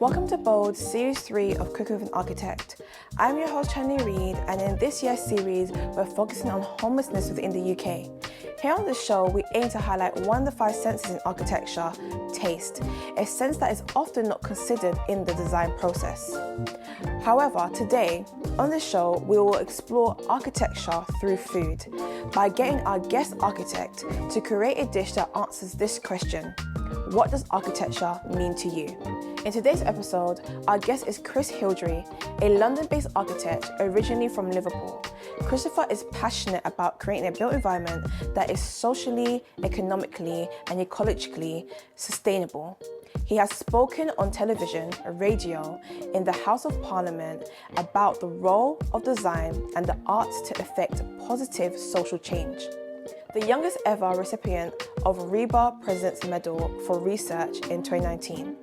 Welcome to Bold Series 3 of Cooking with an Architect. I'm your host, Channy Reed, and in this year's series, we're focusing on homelessness within the UK. Here on this show, we aim to highlight one of the 5 senses in architecture, taste, a sense that is often not considered in the design process. However, today, on this show, we will explore architecture through food by getting our guest architect to create a dish that answers this question: what does architecture mean to you? In today's episode, our guest is Chris Hildrey, a London-based architect originally from Liverpool. Christopher is passionate about creating a built environment that is socially, economically, and ecologically sustainable. He has spoken on television, radio, in the House of Parliament about the role of design and the arts to effect positive social change. The youngest ever recipient of RIBA President's Medal for Research in 2019.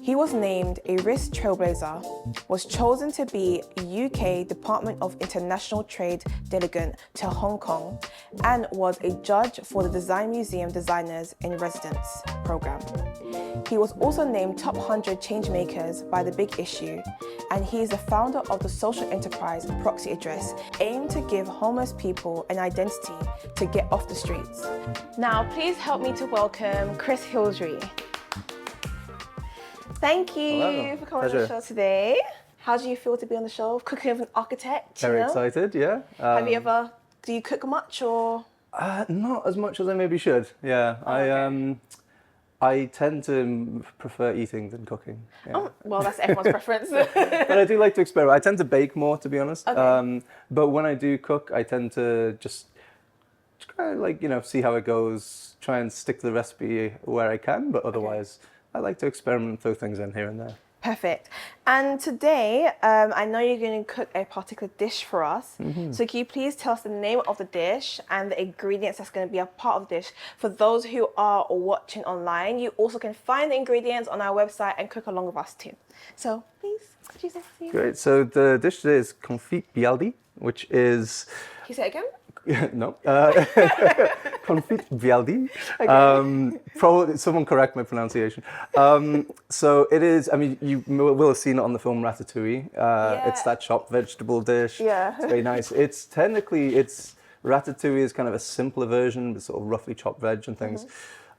He was named a risk trailblazer, was chosen to be UK Department of International Trade delegate to Hong Kong, and was a judge for the Design Museum Designers in Residence program. He was also named Top 100 Changemakers by The Big Issue, and he is the founder of the social enterprise Proxy Address, aimed to give homeless people an identity to get off the streets. Now, please help me to welcome Chris Hildrey. Thank you for coming on the show today. How do you feel to be on the show of Cooking with an Architect? Very excited, yeah. Do you cook much or? Not as much as I maybe should, yeah. Oh, okay. I tend to prefer eating than cooking. Yeah. Oh, well, that's everyone's preference. But I do like to experiment. I tend to bake more, to be honest. Okay. But when I do cook, I tend to just kind of see how it goes, try and stick to the recipe where I can, but otherwise I like to experiment and throw things in here and there. Perfect. And today, I know you're going to cook a particular dish for us. Mm-hmm. So can you please tell us the name of the dish and the ingredients that's going to be a part of the dish? For those who are watching online, you also can find the ingredients on our website and cook along with us too. So please, could you say it? Great. So the dish today is confit bialdi, which is... Can you say it again? No. Confit bialdi. Okay. Probably someone correct my pronunciation. So it is, you will have seen it on the film Ratatouille. It's that chopped vegetable dish. Yeah. It's very nice. It's Ratatouille is kind of a simpler version with sort of roughly chopped veg and things.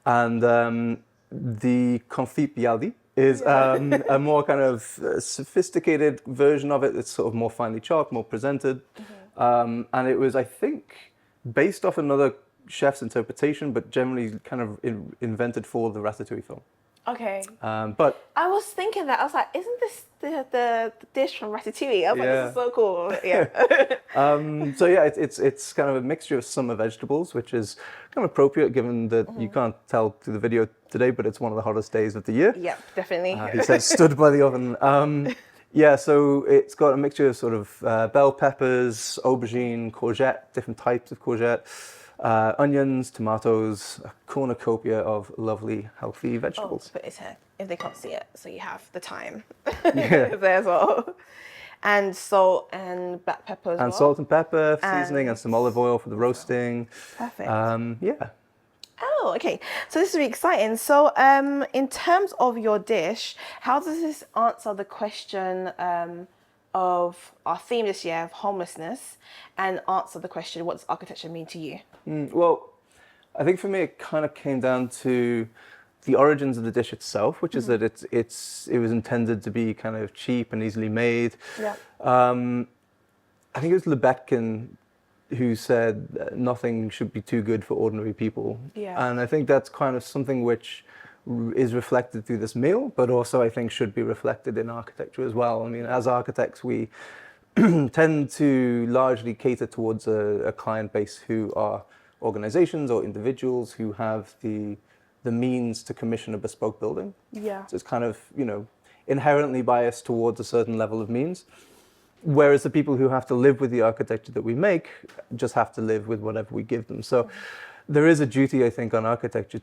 Mm-hmm. And the confit bialdi is a more kind of sophisticated version of it. It's sort of more finely chopped, more presented. Mm-hmm. And it was, I think, based off another chef's interpretation, but generally kind of invented for the Ratatouille film. Okay. But I was thinking that. I was like, isn't this the dish from Ratatouille? I was like, this is so cool. Yeah. So yeah, it's kind of a mixture of summer vegetables, which is kind of appropriate given that you can't tell through the video today, but it's one of the hottest days of the year. Yeah, definitely. He said stood by the oven. Yeah, so it's got a mixture of sort of bell peppers, aubergine, courgette, different types of courgette, onions, tomatoes, a cornucopia of lovely, healthy vegetables. But it's here if they can't see it, so you have the time Yeah. there as well. And salt and black pepper as well. And salt and pepper for seasoning, and some olive oil for the roasting. Perfect. Yeah. Oh, okay. So this is really exciting. So in terms of your dish, how does this answer the question of our theme this year of homelessness, and answer the question, what does architecture mean to you? Well, I think for me it kind of came down to the origins of the dish itself, which is that it was intended to be kind of cheap and easily made. Yeah. I think it was Lebetkin who said that nothing should be too good for ordinary people. Yeah. And I think that's kind of something which is reflected through this meal, but also I think should be reflected in architecture as well. I mean, as architects, we tend to largely cater towards a client base who are organizations or individuals who have the means to commission a bespoke building. Yeah. So it's kind of, inherently biased towards a certain level of means. Whereas the people who have to live with the architecture that we make just have to live with whatever we give them. So there is a duty, I think, on architecture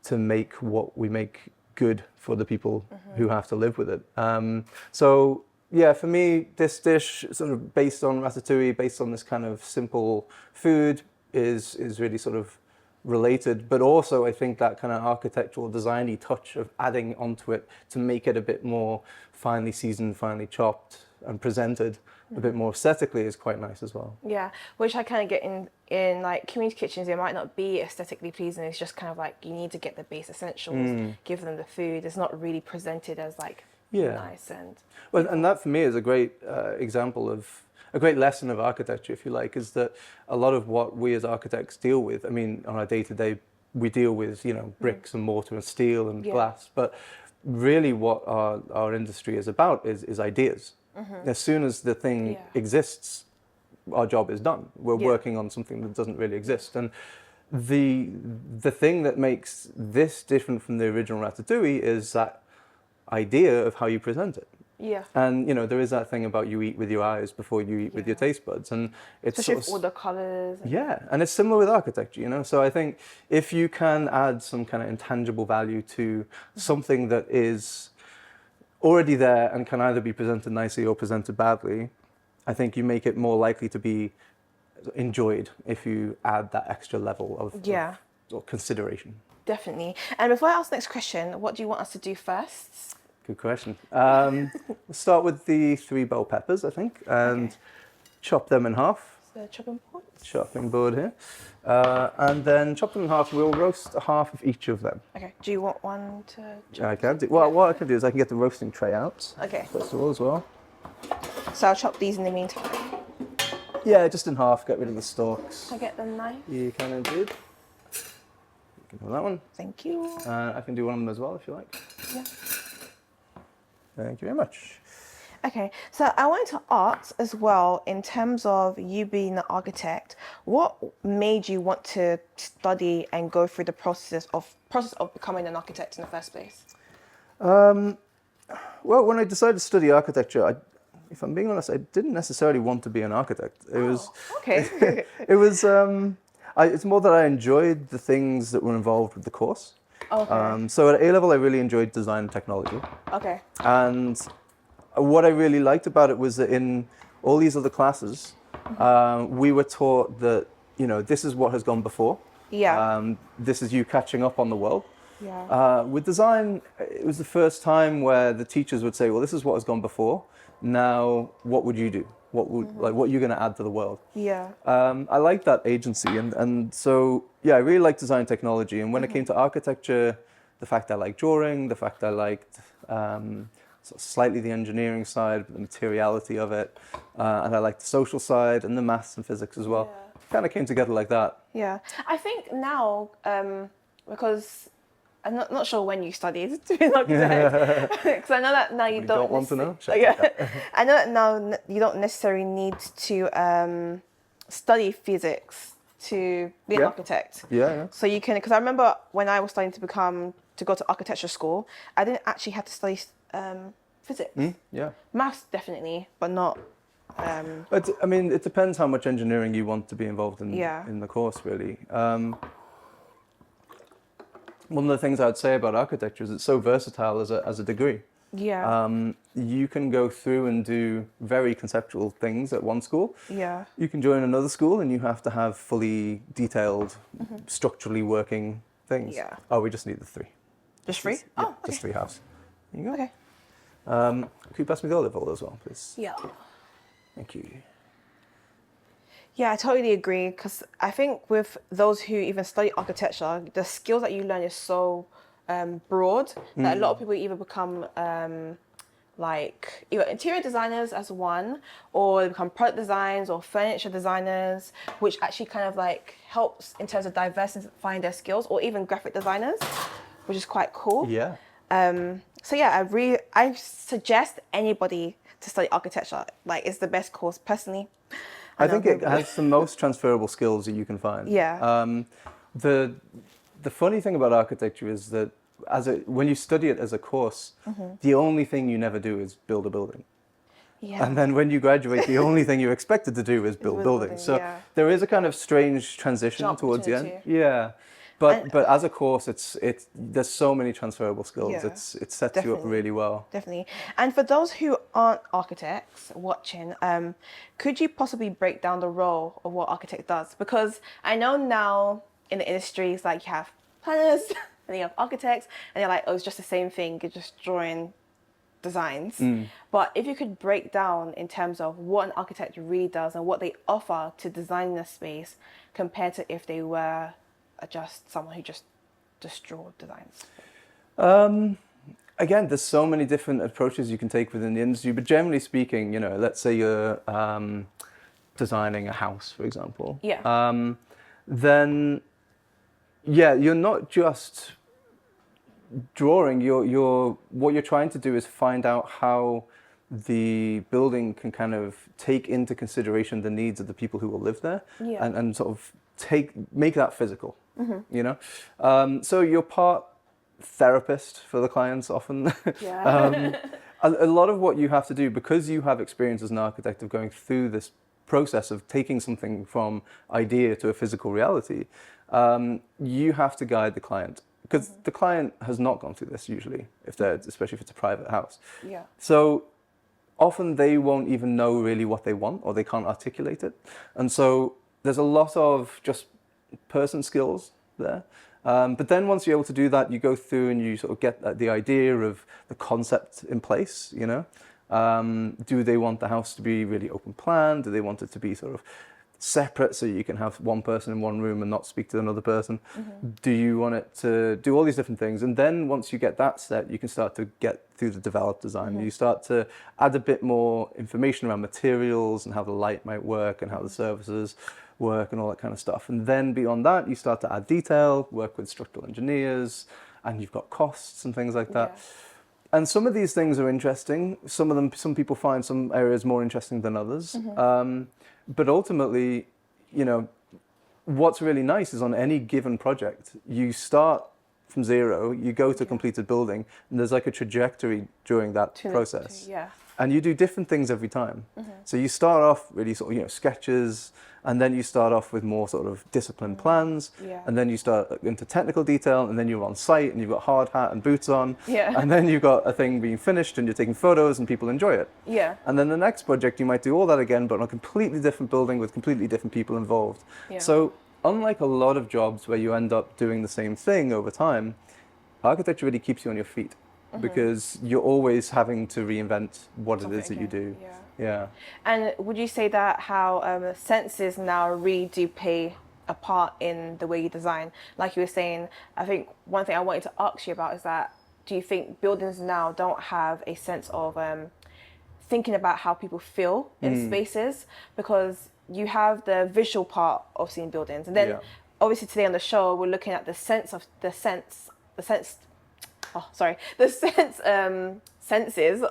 to make what we make good for the people who have to live with it. So yeah, for me, this dish sort of based on Ratatouille, based on this kind of simple food, is really sort of related, but also I think that kind of architectural designy touch of adding onto it to make it a bit more finely seasoned, finely chopped and presented a bit more aesthetically is quite nice as well. Yeah, which I kind of get in like community kitchens. It might not be aesthetically pleasing. It's just kind of like you need to get the base essentials, give them the food. It's not really presented as like nice and. Well, and that for me is a great example of a great lesson of architecture, if you like, is that a lot of what we as architects deal with. I mean, on our day-to-day, we deal with bricks and mortar and steel and glass, but really what our industry is about is ideas. As soon as the thing exists, our job is done. We're working on something that doesn't really exist. And the thing that makes this different from the original Ratatouille is that idea of how you present it. Yeah. And there is that thing about you eat with your eyes before you eat with your taste buds, and it's especially with all the colours. And it's similar with architecture. So I think if you can add some kind of intangible value to something that is already there and can either be presented nicely or presented badly, I think you make it more likely to be enjoyed if you add that extra level of consideration. Definitely. And before I ask the next question, what do you want us to do first? Good question. We'll start with the 3 bell peppers, I think, and chop them in half. The chopping board? Chopping board here. And then chop them in half. We'll roast half of each of them. Okay. Do you want one to chop? I can do. Well, what I can do is I can get the roasting tray out. Okay. First of all, as well. So I'll chop these in the meantime. Yeah, just in half. Get rid of the stalks. Can I get the knife? You kind of did. You can have that one. Thank you. I can do one of them as well if you like. Yeah. Thank you very much. Okay, so I wanted to ask as well, in terms of you being an architect, what made you want to study and go through the process of becoming an architect in the first place? Well, when I decided to study architecture, if I'm being honest, I didn't necessarily want to be an architect. It was okay. It was. It's more that I enjoyed the things that were involved with the course. Okay. So at A level, I really enjoyed design and technology. Okay. And what I really liked about it was that in all these other classes, we were taught that this is what has gone before. Yeah. This is you catching up on the world. Yeah. With design, it was the first time where the teachers would say, well, this is what has gone before. Now, what would you do? What are you going to add to the world? Yeah. I liked that agency. And so, I really liked design and technology. And when it came to architecture, the fact I liked drawing, the fact I liked sort of slightly the engineering side, the materiality of it, and I liked the social side and the maths and physics as well. Yeah. Kind of came together like that. Yeah. I think now, because I'm not sure when you studied to be an architect, because I know that now you don't want to know? I know that now you don't necessarily need to study physics to be an architect. Yeah. So you can, because I remember when I was studying to go to architecture school, I didn't actually have to study physics. Yeah. Maths definitely, but not. But, I mean, it depends how much engineering you want to be involved in the course, really. One of the things I'd say about architecture is it's so versatile as a degree. Yeah. You can go through and do very conceptual things at one school. Yeah. You can join another school and you have to have fully detailed, structurally working things. Yeah. Oh, we just need the 3. Just 3? Yeah, just 3 halves. There you go. Okay. Could you pass me the olive oil as well, please? Yeah. Thank you. Yeah, I totally agree, because I think with those who even study architecture, the skills that you learn is so broad that a lot of people either become like either interior designers as one, or they become product designs or furniture designers, which actually kind of like helps in terms of diversifying their skills, or even graphic designers, which is quite cool. Yeah. So yeah, I suggest anybody to study architecture. Like, it's the best course personally. I think it has the most transferable skills that you can find. Yeah. The funny thing about architecture is that when you study it as a course, the only thing you never do is build a building. Yeah. And then when you graduate, the only thing you're expected to do is build buildings. So there is a kind of strange transition Jump towards the between end. the two. Yeah. But as a course, there's so many transferable skills. Yeah, It sets you up really well. Definitely. And for those who aren't architects watching, could you possibly break down the role of what architect does? Because I know now in the industry, it's like you have planners and you have architects, and they're like, oh, it's just the same thing. You're just drawing designs. But if you could break down in terms of what an architect really does and what they offer to designing a space compared to if they were just someone who just draw designs. Again, there's so many different approaches you can take within the industry, but generally speaking, let's say you're designing a house, for example. Yeah. Then, you're not just drawing. What you're trying to do is find out how the building can kind of take into consideration the needs of the people who will live there, and sort of make that physical. So you're part therapist for the clients often. A lot of what you have to do, because you have experience as an architect of going through this process of taking something from idea to a physical reality, you have to guide the client, because the client has not gone through this usually, especially if it's a private house. So often they won't even know really what they want, or they can't articulate it. And so there's a lot of just person skills there. But then once you're able to do that, you go through and you sort of get the idea of the concept in place, Do they want the house to be really open plan? Do they want it to be sort of separate so you can have one person in one room and not speak to another person? Do you want it to do all these different things? And then once you get that set, you can start to get through the developed design. You start to add a bit more information around materials and how the light might work and how the surfaces work and all that kind of stuff. And then beyond that, you start to add detail, work with structural engineers, and you've got costs and things like that. And some of these things are interesting. Some people find some areas more interesting than others. But ultimately, what's really nice is on any given project, you start from zero, you go to a completed building, and there's like a trajectory during that process. And you do different things every time. So you start off really sort of, sketches, and then you start off with more sort of disciplined plans, and then you start into technical detail, and then you're on site and you've got hard hat and boots on, and then you've got a thing being finished and you're taking photos and people enjoy it. And then the next project you might do all that again, but on a completely different building with completely different people involved. So unlike a lot of jobs where you end up doing the same thing over time, architecture really keeps you on your feet. Because you're always having to reinvent what it is that you do. And would you say that how senses now really do play a part in the way you design? Like you were saying, I think one thing I wanted to ask you about is that, do you think buildings now don't have a sense of thinking about how people feel in spaces? Because you have the visual part of seeing buildings, and then obviously today on the show we're looking at the senses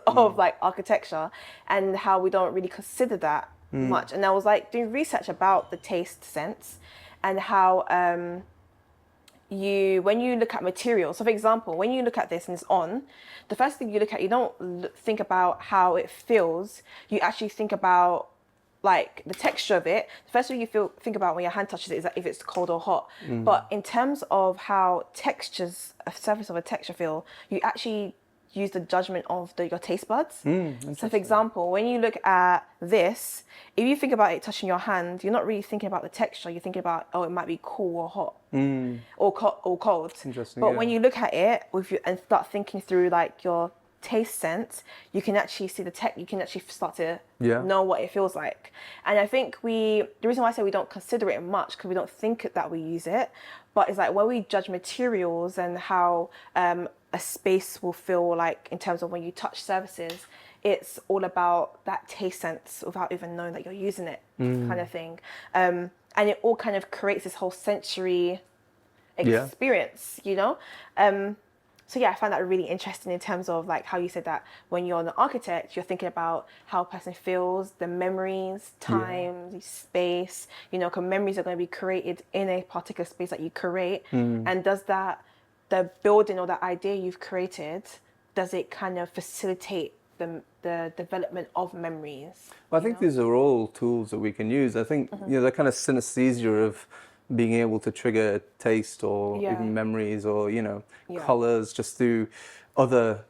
of like architecture, and how we don't really consider that much. And I was like doing research about the taste sense and how when you look at materials, so for example, when you look at this and it's on, the first thing you look at, you don't think about how it feels, you actually think about like the texture of it. The first thing you think about when your hand touches it is that if it's cold or hot. But in terms of how a surface of a texture feel, you actually use the judgment of your taste buds. So for example, when you look at this, if you think about it touching your hand, you're not really thinking about the texture. You're thinking about, it might be cool or hot, or cold. Interesting. But when you look at it and start thinking through like your taste sense, you can actually see you can actually start to know what it feels like. And I think the reason why I say we don't consider it much, because we don't think that we use it, but it's like when we judge materials and how a space will feel like in terms of when you touch surfaces, it's all about that taste sense without even knowing that you're using it, kind of thing. And it all kind of creates this whole sensory experience, So I find that really interesting in terms of like how you said that when you're an architect, you're thinking about how a person feels, the memories, time, the space, because memories are going to be created in a particular space that you create. And does the building or the idea you've created, does it kind of facilitate the development of memories? Well, I think these are all tools that we can use. I think, the kind of synesthesia of being able to trigger taste or even memories or, colors just through other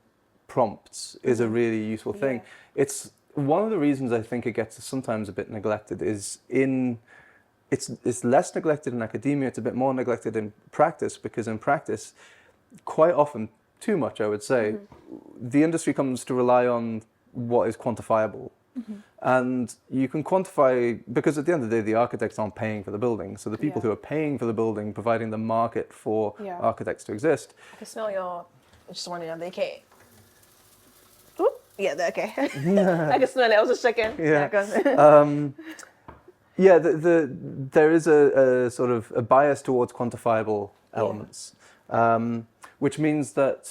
prompts is a really useful thing. It's one of the reasons I think it gets sometimes a bit neglected is it's less neglected in academia, it's a bit more neglected in practice, because in practice, quite often, too much I would say, the industry comes to rely on what is quantifiable. And you can quantify, because at the end of the day, the architects aren't paying for the building. So the people who are paying for the building, providing the market for architects to exist. I can smell your, I just wanted to okay. Ooh, yeah, okay. I can smell it, I was just checking. There is a sort of a bias towards quantifiable elements, which means that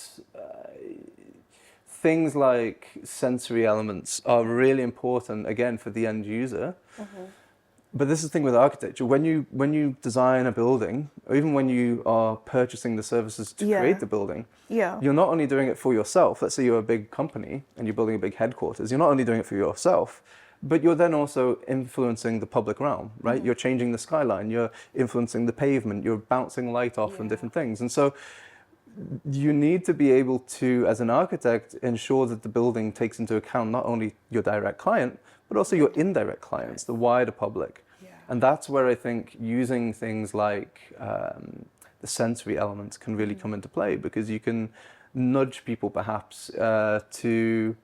things like sensory elements are really important, again, for the end user. But this is the thing with architecture. When you design a building, or even when you are purchasing the services to create the building, you're not only doing it for yourself. Let's say you're a big company and you're building a big headquarters. You're not only doing it for yourself, but you're then also influencing the public realm, right? You're changing the skyline. You're influencing the pavement. You're bouncing light off and different things. And so you need to be able to, as an architect, ensure that the building takes into account not only your direct client, but also your indirect clients, the wider public. And that's where I think using things like the sensory elements can really come into play, because you can nudge people perhaps to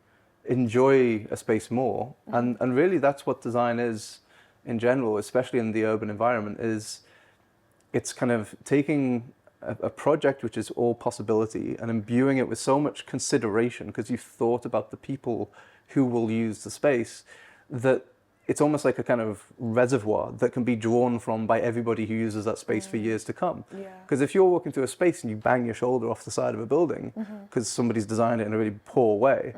enjoy a space more. And really that's what design is in general, especially in the urban environment, is it's kind of taking a project which is all possibility and imbuing it with so much consideration, because you've thought about the people who will use the space, that it's almost like a kind of reservoir that can be drawn from by everybody who uses that space for years to come. Because if you're walking through a space and you bang your shoulder off the side of a building because somebody's designed it in a really poor way,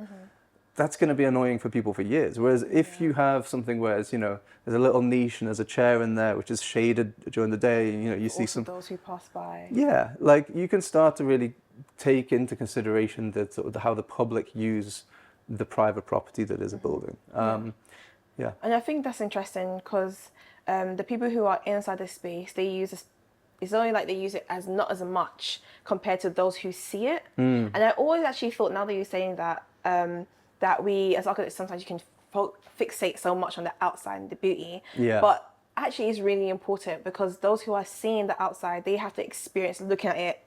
that's going to be annoying for people for years. Whereas if you have something where it's, there's a little niche and there's a chair in there which is shaded during the day, you see some those who pass by. Yeah, like you can start to really take into consideration how the public use the private property that is a building. And I think that's interesting, because the people who are inside the space, they use this. It's only like they use it as not as much compared to those who see it. And I always actually thought, now that you're saying that, that we as architects, sometimes you can fixate so much on the outside and the beauty. But actually it's really important, because those who are seeing the outside, they have to experience looking at it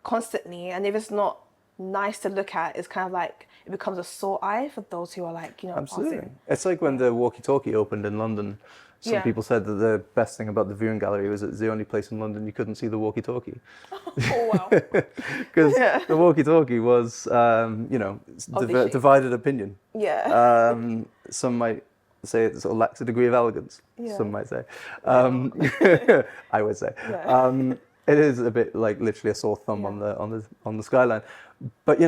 constantly. And if it's not nice to look at, it's kind of like it becomes a sore eye for those who are like, Absolutely. passing. It's like when the walkie-talkie opened in London. Some people said that the best thing about the viewing gallery was it's the only place in London you couldn't see the walkie-talkie. Oh, wow. Because the walkie-talkie was, divided opinion. Some might say it sort of lacks a degree of elegance. Some might say. I would say. It is a bit like literally a sore thumb on the skyline. But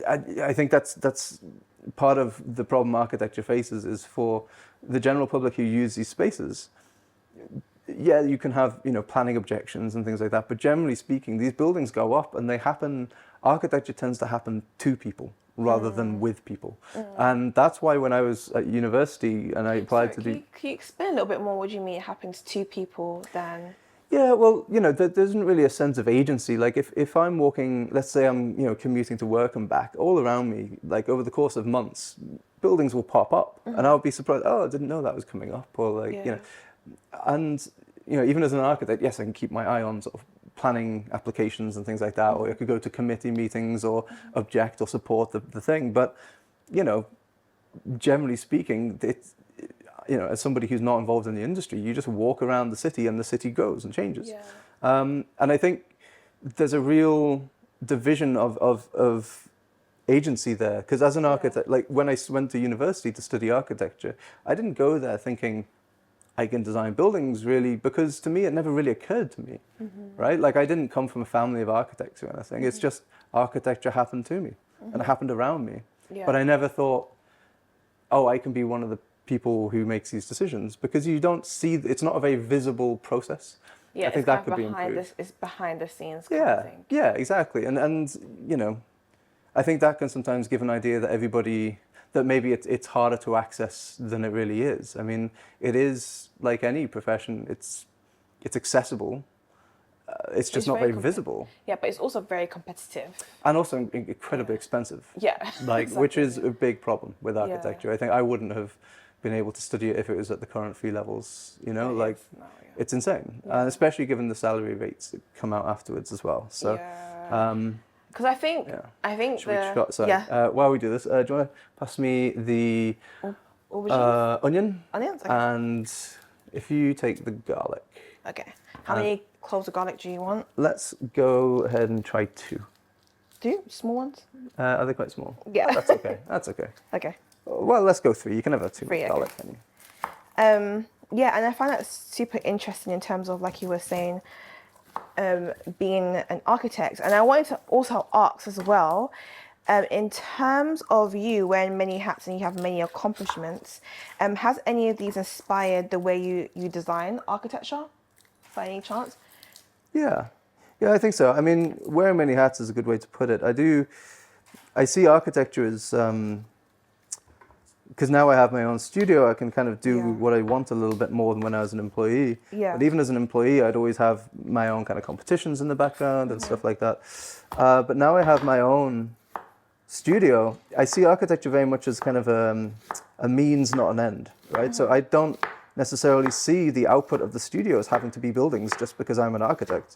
I think that's part of the problem architecture faces, is for the general public who use these spaces. You can have planning objections and things like that, but generally speaking, these buildings go up and architecture tends to happen to people rather than with people. And that's why when I was at university and I applied to Can you explain a little bit more what you mean it happens to people than? Yeah, well, there isn't really a sense of agency. Like if I'm walking, let's say I'm, commuting to work and back, all around me, like over the course of months, buildings will pop up and I'll be surprised, I didn't know that was coming up, or and, even as an architect, yes, I can keep my eye on sort of planning applications and things like that, or I could go to committee meetings or object or support the thing. But, generally speaking, it's, as somebody who's not involved in the industry, you just walk around the city and the city grows and changes. And I think there's a real division of agency there, because as an architect, like when I went to university to study architecture, I didn't go there thinking I can design buildings, really, because to me it never really occurred to me, right? Like I didn't come from a family of architects or anything. It's just architecture happened to me and it happened around me. But I never thought, I can be one of the people who makes these decisions, because you don't see, it's not a very visible process. I think that could be improved. It's behind the scenes kind of thing. Yeah, exactly. And I think that can sometimes give an idea that that maybe it's harder to access than it really is. I mean, it is like any profession. It's it's accessible. It's just It's not very very visible, Yeah, but it's also very competitive. and also incredibly expensive. Yeah. Like, exactly. which is a big problem with architecture. I think I wouldn't have been able to study it if it was at the current fee levels. You know, It like is now, yeah. it's insane, Yeah. and especially given the salary rates that come out afterwards as well. So, Because I think should we cut? Sorry. yeah. While we do this, do you want to pass me the Aubergines? onion? Onions? Okay. And if you take the garlic, Okay. How many cloves of garlic do you want? let's go ahead and try 2. Small ones? Are they quite small? Yeah. Oh, that's okay. That's okay. Okay. Well, let's go 3. You can have 2 3, okay. garlic. Can you? Yeah, and I find that super interesting in terms of, like you were saying, being an architect. And I wanted to also ask as well, in terms of you wearing many hats and you have many accomplishments, has any of these inspired the way you design architecture by any chance? Yeah, I think so. I mean, wearing many hats is a good way to put it. I see architecture as, because now I have my own studio, I can kind of do what I want a little bit more than when I was an employee. Yeah. But even as an employee, I'd always have my own kind of competitions in the background and stuff like that. But now I have my own studio. I see architecture very much as kind of a means, not an end, right? So I don't necessarily see the output of the studio as having to be buildings just because I'm an architect.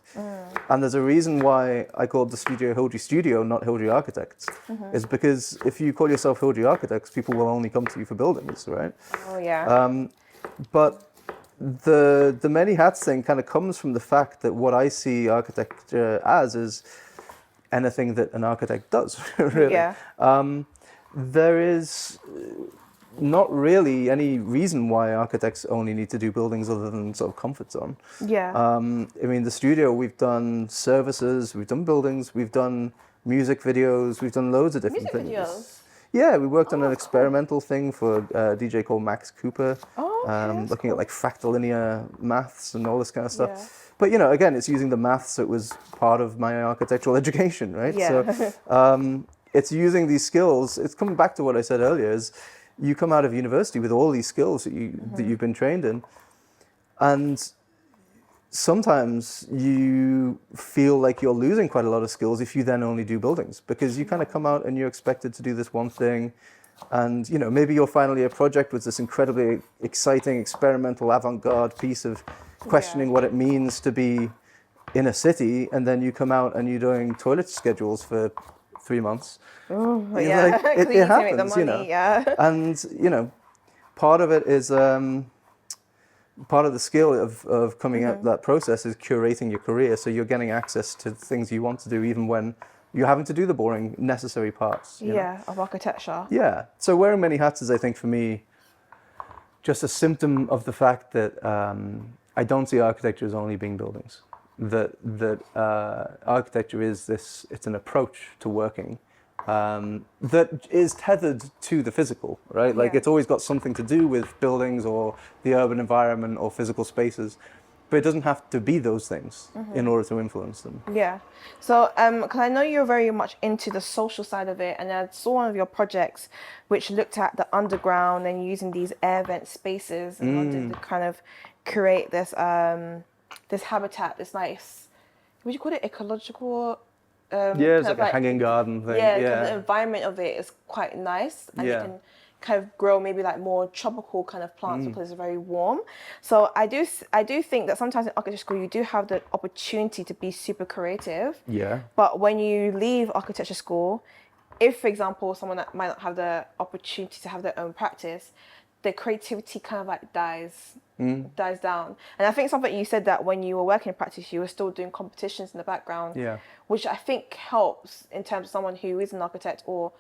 And there's a reason why I called the studio Hildrey Studio, not Hildrey Architects, is because if you call yourself Hildrey Architects, people will only come to you for buildings, right? Oh, yeah. But the many hats thing kind of comes from the fact that what I see architecture as is anything that an architect does, really. Yeah. There is not really any reason why architects only need to do buildings other than sort of comfort zone. Yeah. I mean, the studio, we've done services, we've done buildings, we've done music videos, we've done loads of different things. Videos? Yeah, we worked on an experimental thing for a DJ called Max Cooper, looking at like fractal linear maths and all this kind of stuff. Yeah. But you know, again, it's using the maths that was part of my architectural education, right? Yeah. So it's using these skills. It's coming back to what I said earlier: is you come out of university with all these skills that you've been trained in, and sometimes you feel like you're losing quite a lot of skills if you then only do buildings, because you kind of come out and you're expected to do this one thing, and you know, maybe your final year project was this incredibly exciting experimental avant-garde piece of questioning what it means to be in a city, and then you come out and you're doing toilet schedules for 3 months. Oh, You're yeah. like, it To make the happens, money, you know. yeah. And you know, part of it is part of the skill of coming out that process is curating your career, so you're getting access to the things you want to do, even when you're having to do the boring, necessary parts. You know? Of architecture. Yeah. So wearing many hats is, I think, for me, just a symptom of the fact that I don't see architecture as only being buildings. That architecture is this, it's an approach to working that is tethered to the physical, right? Like it's always got something to do with buildings or the urban environment or physical spaces, but it doesn't have to be those things in order to influence them. Yeah. So, because I know you're very much into the social side of it, and I saw one of your projects which looked at the underground and using these air vent spaces in order to kind of create this this habitat, this nice, would you call it ecological? It's like a hanging garden thing. Yeah, because the environment of it is quite nice, and you can kind of grow maybe like more tropical kind of plants because it's very warm. So I do think that sometimes in architecture school you do have the opportunity to be super creative. Yeah. But when you leave architecture school, if for example someone that might not have the opportunity to have their own practice, the creativity kind of like dies down. And I think something you said that when you were working in practice, you were still doing competitions in the background, which I think helps in terms of someone who is an architect or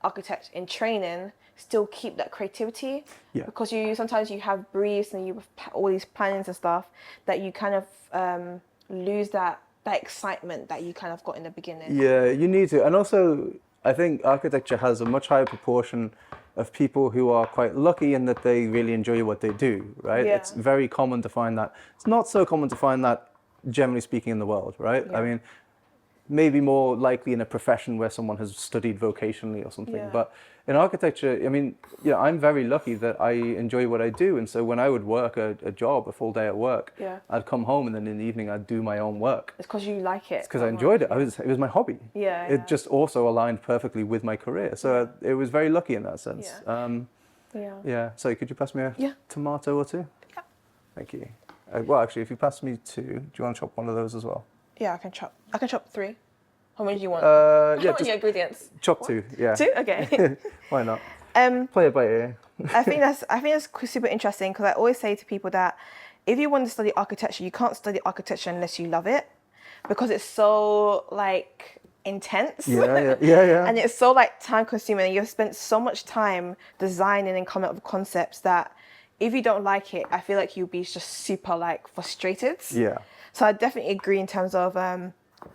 architect in training still keep that creativity, because sometimes you have briefs and you have all these plannings and stuff that you kind of lose that excitement that you kind of got in the beginning. Yeah, you need to. And also I think architecture has a much higher proportion of people who are quite lucky in that they really enjoy what they do, right? It's very common to find that. It's not so common to find that, generally speaking, in the world, right? I mean, maybe more likely in a profession where someone has studied vocationally or something. Yeah. But in architecture, I mean, I'm very lucky that I enjoy what I do. And so when I would work a job, a full day at work, Yeah. I'd come home and then in the evening I'd do my own work. It's because you like it. It's because I enjoyed it. It was my hobby. Yeah. It just also aligned perfectly with my career. So it was very lucky in that sense. Yeah. So could you pass me a tomato or two? Yeah. Thank you. Well, actually, if you pass me two, do you want to chop one of those as well? Yeah, I can chop 3. How many do you want? Yeah, How many ingredients? Chop 2. Yeah. 2? Okay. Why not? Play it by ear. I think that's super interesting, because I always say to people that if you want to study architecture, you can't study architecture unless you love it, because it's so like intense. Yeah. And it's so like time consuming, and you've spent so much time designing and coming up with concepts that if you don't like it, I feel like you'll be just super like frustrated. Yeah. So I definitely agree in terms of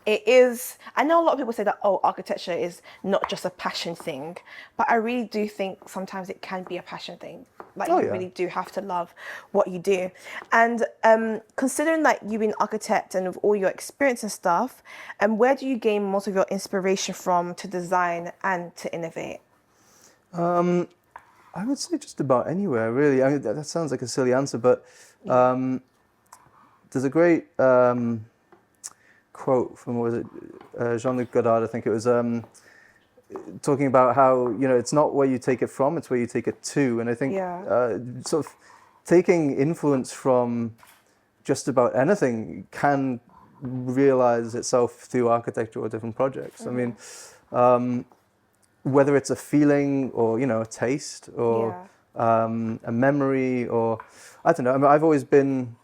it is. I know a lot of people say that architecture is not just a passion thing, but I really do think sometimes it can be a passion thing. Like you really do have to love what you do. And considering that you've been an architect and with all your experience and stuff, where do you gain most of your inspiration from to design and to innovate? I would say just about anywhere, really. I mean, that sounds like a silly answer, but there's a great quote from, what was it, Jean-Luc Godard, I think it was, talking about how, it's not where you take it from, it's where you take it to. And I think sort of taking influence from just about anything can realize itself through architecture or different projects. I mean, whether it's a feeling or, a taste or a memory or, I don't know. I mean, I've always been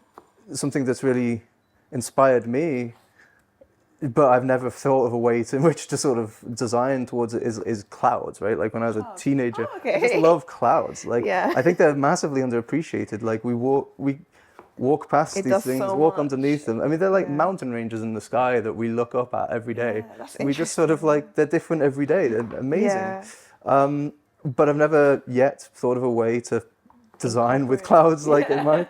something that's really inspired me, but I've never thought of a way in which to sort of design towards it is clouds, right? Like when I was a teenager, I just love clouds. Like, I think they're massively underappreciated. Like we walk past these things, walk underneath them. I mean, they're like mountain ranges in the sky that we look up at every day. We just sort of like, they're different every day. They're amazing. But I've never yet thought of a way to design with clouds like in mind.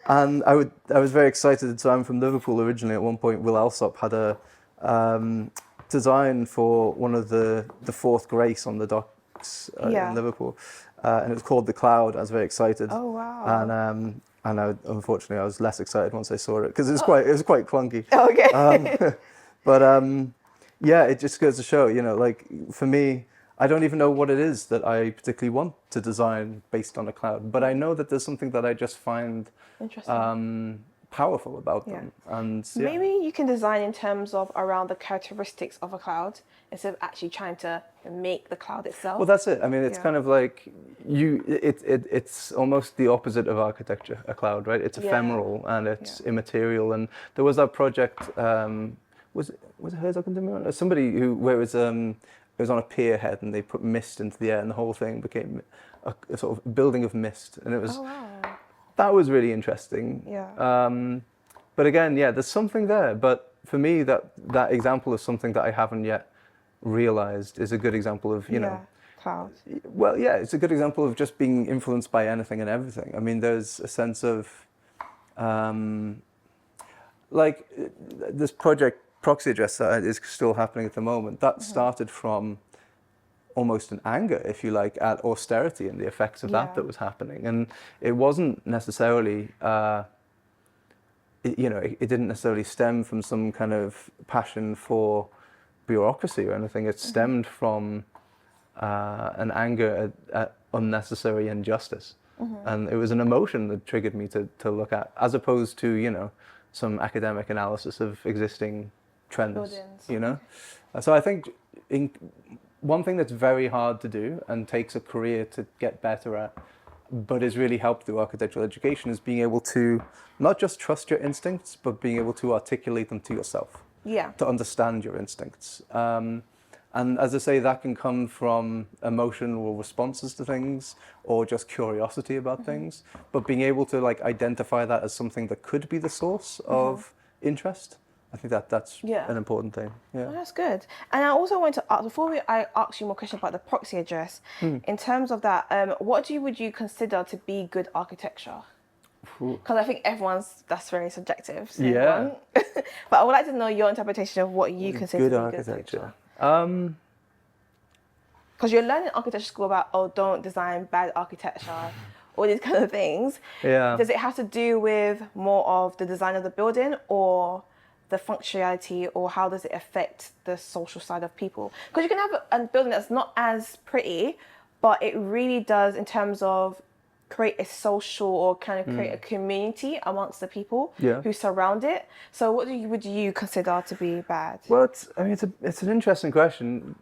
And I was very excited. So I'm from Liverpool originally. At one point, Will Alsop had a design for one of the Fourth Grace on the docks in Liverpool, and it was called The Cloud. I was very excited. Oh wow! And unfortunately, I was less excited once I saw it because it was quite clunky. Okay. But it just goes to show, like for me, I don't even know what it is that I particularly want to design based on a cloud, but I know that there's something that I just find powerful about them. And maybe you can design in terms of around the characteristics of a cloud instead of actually trying to make the cloud itself. Well, that's it. I mean, it's kind of like it's almost the opposite of architecture, a cloud, right? It's ephemeral and it's immaterial. And there was that project, was it Herzog and de Meuron? Somebody where it was on a pier head and they put mist into the air and the whole thing became a sort of building of mist. And it was, that was really interesting. But again, there's something there. But for me, that example of something that I haven't yet realized is a good example of, clouds. Well, it's a good example of just being influenced by anything and everything. I mean, there's a sense of, like this project, Proxy Address, that is still happening at the moment, that started from almost an anger, if you like, at austerity and the effects of that was happening. And it wasn't necessarily, it didn't necessarily stem from some kind of passion for bureaucracy or anything. It stemmed from an anger at unnecessary injustice. And it was an emotion that triggered me to look at, as opposed to, some academic analysis of existing trends, So I think one thing that's very hard to do and takes a career to get better at, but is really helped through architectural education, is being able to not just trust your instincts, but being able to articulate them to yourself. To understand your instincts. And as I say, that can come from emotional responses to things or just curiosity about things, but being able to identify that as something that could be the source of interest. I think that's an important thing. Oh, that's good. And I also want to ask, I ask you more questions about the Proxy Address, in terms of that, what would you consider to be good architecture? Because I think that's very subjective. So Yeah. everyone. But I would like to know your interpretation of what you consider Good to be good architecture. Because you're learning architecture school about, don't design bad architecture, all these kind of things. Yeah. Does it have to do with more of the design of the building or the functionality, or how does it affect the social side of people? Because you can have a building that's not as pretty, but it really does in terms of create a social or kind of create a community amongst the people who surround it. So what would you consider to be bad? Well, it's an interesting question.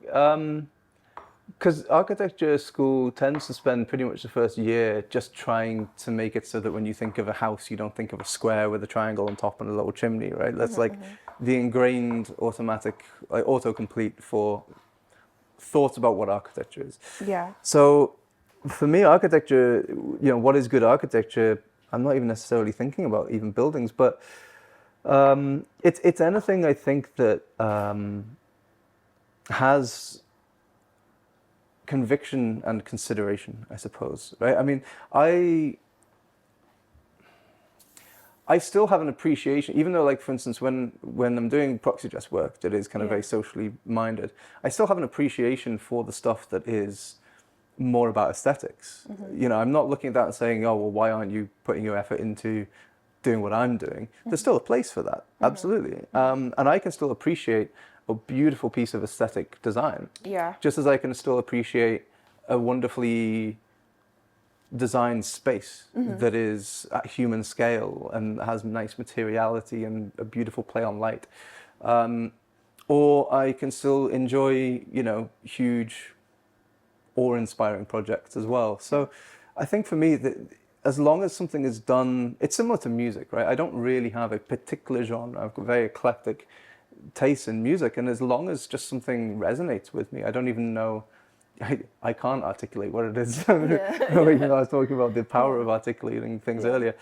Because architecture school tends to spend pretty much the first year just trying to make it so that when you think of a house, you don't think of a square with a triangle on top and a little chimney, right? That's the ingrained automatic, autocomplete for thoughts about what architecture is. Yeah. So for me, architecture, what is good architecture? I'm not even necessarily thinking about even buildings, but it's anything I think that has conviction and consideration, I suppose, right? I mean, I still have an appreciation, even though, like, for instance, when I'm doing Proxy Address work that is kind of very socially minded, I still have an appreciation for the stuff that is more about aesthetics. I'm not looking at that and saying, oh, well, why aren't you putting your effort into doing what I'm doing? There's still a place for that, absolutely. And I can still appreciate a beautiful piece of aesthetic design. Yeah. Just as I can still appreciate a wonderfully designed space that is at human scale and has nice materiality and a beautiful play on light. Or I can still enjoy, huge, awe-inspiring projects as well. So I think for me, that as long as something is done, it's similar to music, right? I don't really have a particular genre. I've got very eclectic taste in music, and as long as just something resonates with me, I don't even know, I can't articulate what it is. I was talking about the power of articulating things earlier.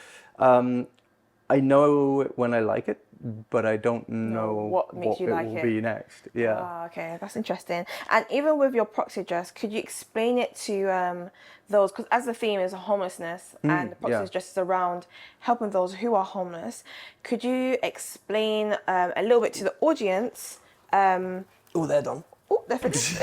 I know it when I like it, but I don't know what makes you like will it. Be next. Yeah. Ah, okay, that's interesting. And even with your Proxy Address, could you explain it to those, because as the theme is homelessness and the Proxy Address is around helping those who are homeless, could you explain a little bit to the audience? Oh, they're done. Oh, they're finished.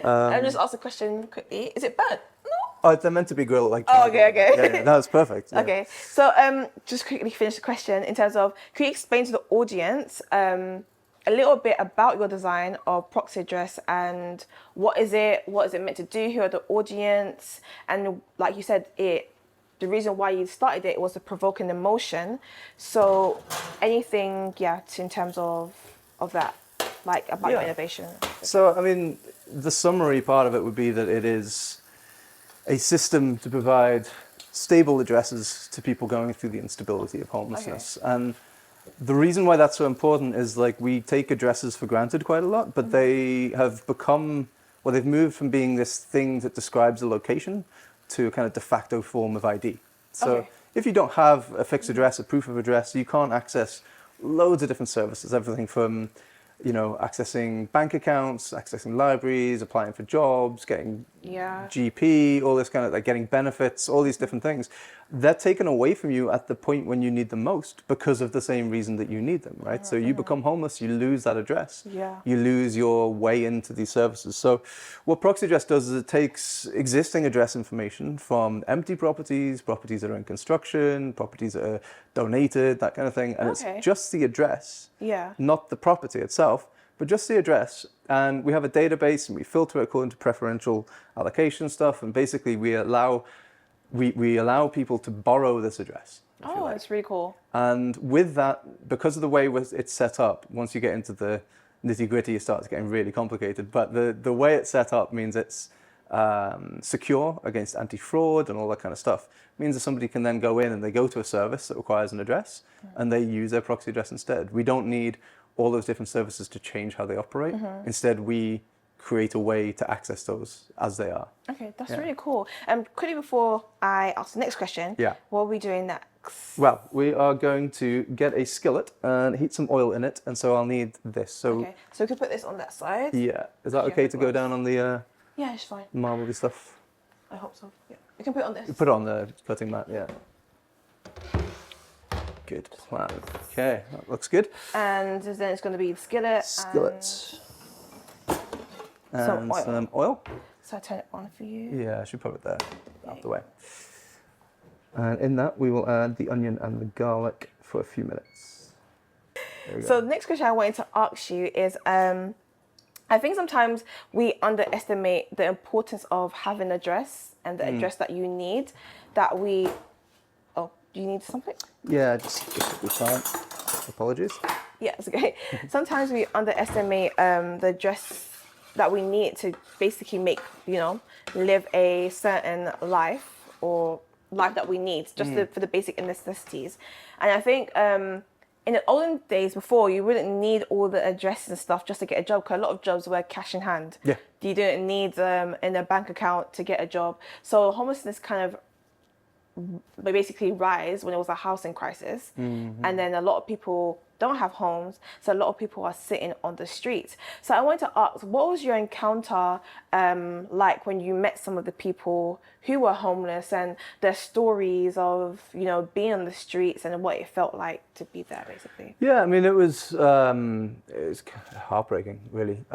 I'll just ask a question quickly. Is it burnt? No. Oh, they're meant to be grilled like. Oh, okay. Yeah, that was perfect. Yeah. Okay, so just quickly finish the question in terms of, could you explain to the audience a little bit about your design of Proxy Address and what is it meant to do, who are the audience, and like you said, the reason why you started it was to provoke an emotion. So anything, in terms of that, like about your innovation. So, I mean, the summary part of it would be that it is a system to provide stable addresses to people going through the instability of homelessness. Okay. And the reason why that's so important is, like, we take addresses for granted quite a lot, but they have become, they've moved from being this thing that describes a location to a kind of de facto form of ID. So if you don't have a fixed address, a proof of address, you can't access loads of different services, everything from accessing bank accounts, accessing libraries, applying for jobs, getting GP, all this kind of, like, getting benefits, all these different things. They're taken away from you at the point when you need them most because of the same reason that you need them, right? So you become homeless, you lose that address. You lose your way into these services. So what Proxy Address does is it takes existing address information from empty properties, properties that are in construction, properties that are donated, that kind of thing, and it's just the address, not the property itself, but just the address. And we have a database and we filter it according to preferential allocation stuff, and basically we allow people to borrow this address. Oh, that's really cool. And with that, because of the way it's set up, once you get into the nitty-gritty, it starts getting really complicated. But the way it's set up means it's secure against anti-fraud and all that kind of stuff. It means that somebody can then go in and they go to a service that requires an address and they use their proxy address instead. We don't need all those different services to change how they operate. Instead, we create a way to access those as they are. Okay, that's really cool. Quickly before I ask the next question, what are we doing next? Well, we are going to get a skillet and heat some oil in it, and so I'll need this. So we could put this on that side. Yeah, is that okay to go down on the yeah, it's fine. marbly stuff? I hope so. Yeah, you can put it on this. Put it on the cutting mat. Yeah. Good plan. Okay, that looks good. And then it's going to be skillet. Skillet. And some oil. Some oil. So I turn it on for you. Yeah, I should put it there, out the way. And in that, we will add the onion and the garlic for a few minutes. There we go. So the next question I wanted to ask you is, I think sometimes we underestimate the importance of having a dress and the address that you need, that we... Oh, do you need something? Yeah, just we can't. Apologies. Yeah, it's okay. Sometimes we underestimate the dress that we need to basically make, live a certain life or life that we need, just for the basic necessities. And I think in the olden days before, you wouldn't need all the addresses and stuff just to get a job, because a lot of jobs were cash in hand. Yeah. You didn't need in a bank account to get a job. So homelessness kind of basically rise when it was a housing crisis, and then a lot of people don't have homes, so a lot of people are sitting on the streets. So I wanted to ask, what was your encounter like when you met some of the people who were homeless, and their stories of being on the streets and what it felt like to be there, basically? Yeah, I mean, it was heartbreaking, really.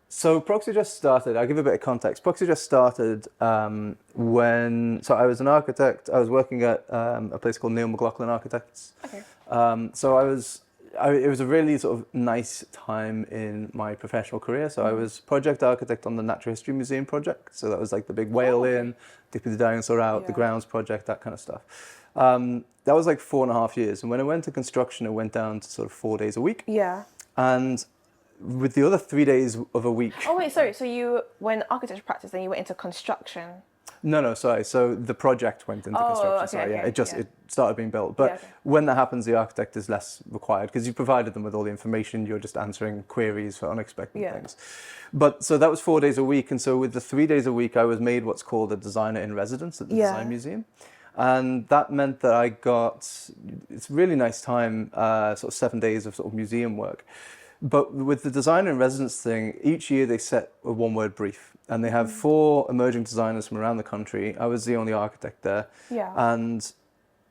So Proxy Address started, I'll give a bit of context. Proxy Address started so I was an architect. I was working at a place called Neil McLaughlin Architects. Okay. It was a really sort of nice time in my professional career. So I was project architect on the Natural History Museum project. So that was like the big whale in, dipping the dinosaur out, the grounds project, that kind of stuff. That was like 4.5 years. And when I went to construction, it went down to sort of 4 days a week. Yeah. And with the other 3 days of a week. Oh wait, sorry. So you went architecture practice, then you went into construction. No, sorry. So the project went into construction. Okay, Sorry, okay, it started being built. But when that happens, the architect is less required because you provided them with all the information. You're just answering queries for unexpected things. But so that was 4 days a week, and so with the 3 days a week, I was made what's called a designer in residence at the Design Museum. And that meant that I got, it's a really nice time, sort of 7 days of sort of museum work. But with the designer in residence thing, each year they set a one-word brief. And they have 4 emerging designers from around the country. I was the only architect there. Yeah. And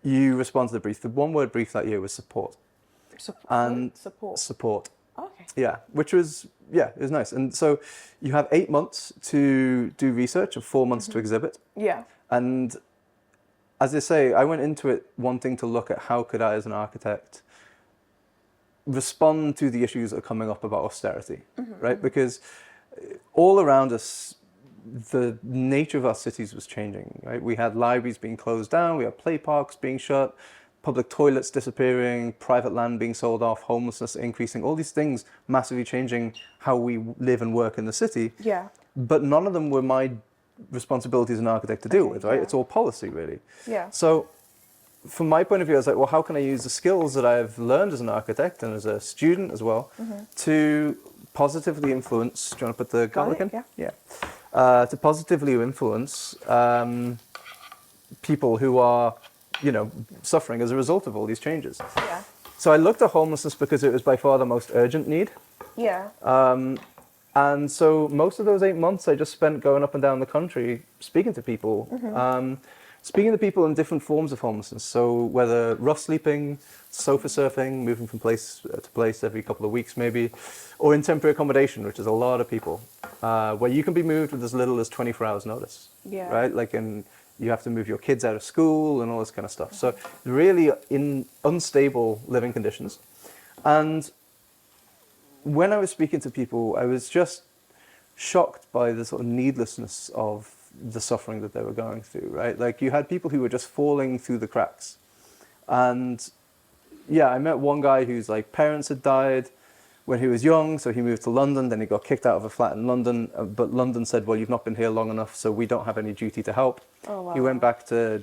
you respond to the brief. The one-word brief that year was support. Support. Oh, okay. Yeah, which was, it was nice. And so you have 8 months to do research and 4 months to exhibit. Yeah. And as I say, I went into it wanting to look at how could I, as an architect, respond to the issues that are coming up about austerity, right? Because all around us, the nature of our cities was changing, right? We had libraries being closed down, we had play parks being shut, public toilets disappearing, private land being sold off, homelessness increasing, all these things massively changing how we live and work in the city. Yeah. But none of them were my responsibility as an architect to deal with, right? It's all policy, really. Yeah. So from my point of view, I was like, well, how can I use the skills that I've learned as an architect and as a student as well to positively influence, do you want to put the garlic in? Yeah. To positively influence people who are, suffering as a result of all these changes. Yeah. So I looked at homelessness because it was by far the most urgent need. Yeah. And so most of those 8 months I just spent going up and down the country, speaking to people, speaking to people in different forms of homelessness. So whether rough sleeping, sofa surfing, moving from place to place every couple of weeks maybe, or in temporary accommodation, which is a lot of people, where you can be moved with as little as 24 hours notice, right? Like, and you have to move your kids out of school and all this kind of stuff. So really in unstable living conditions. And when I was speaking to people, I was just shocked by the sort of needlessness of the suffering that they were going through, right? Like you had people who were just falling through the cracks. And yeah, I met one guy whose like parents had died when he was young, so he moved to London, then he got kicked out of a flat in London, but London said, well, you've not been here long enough, so we don't have any duty to help. Oh, wow. He went back to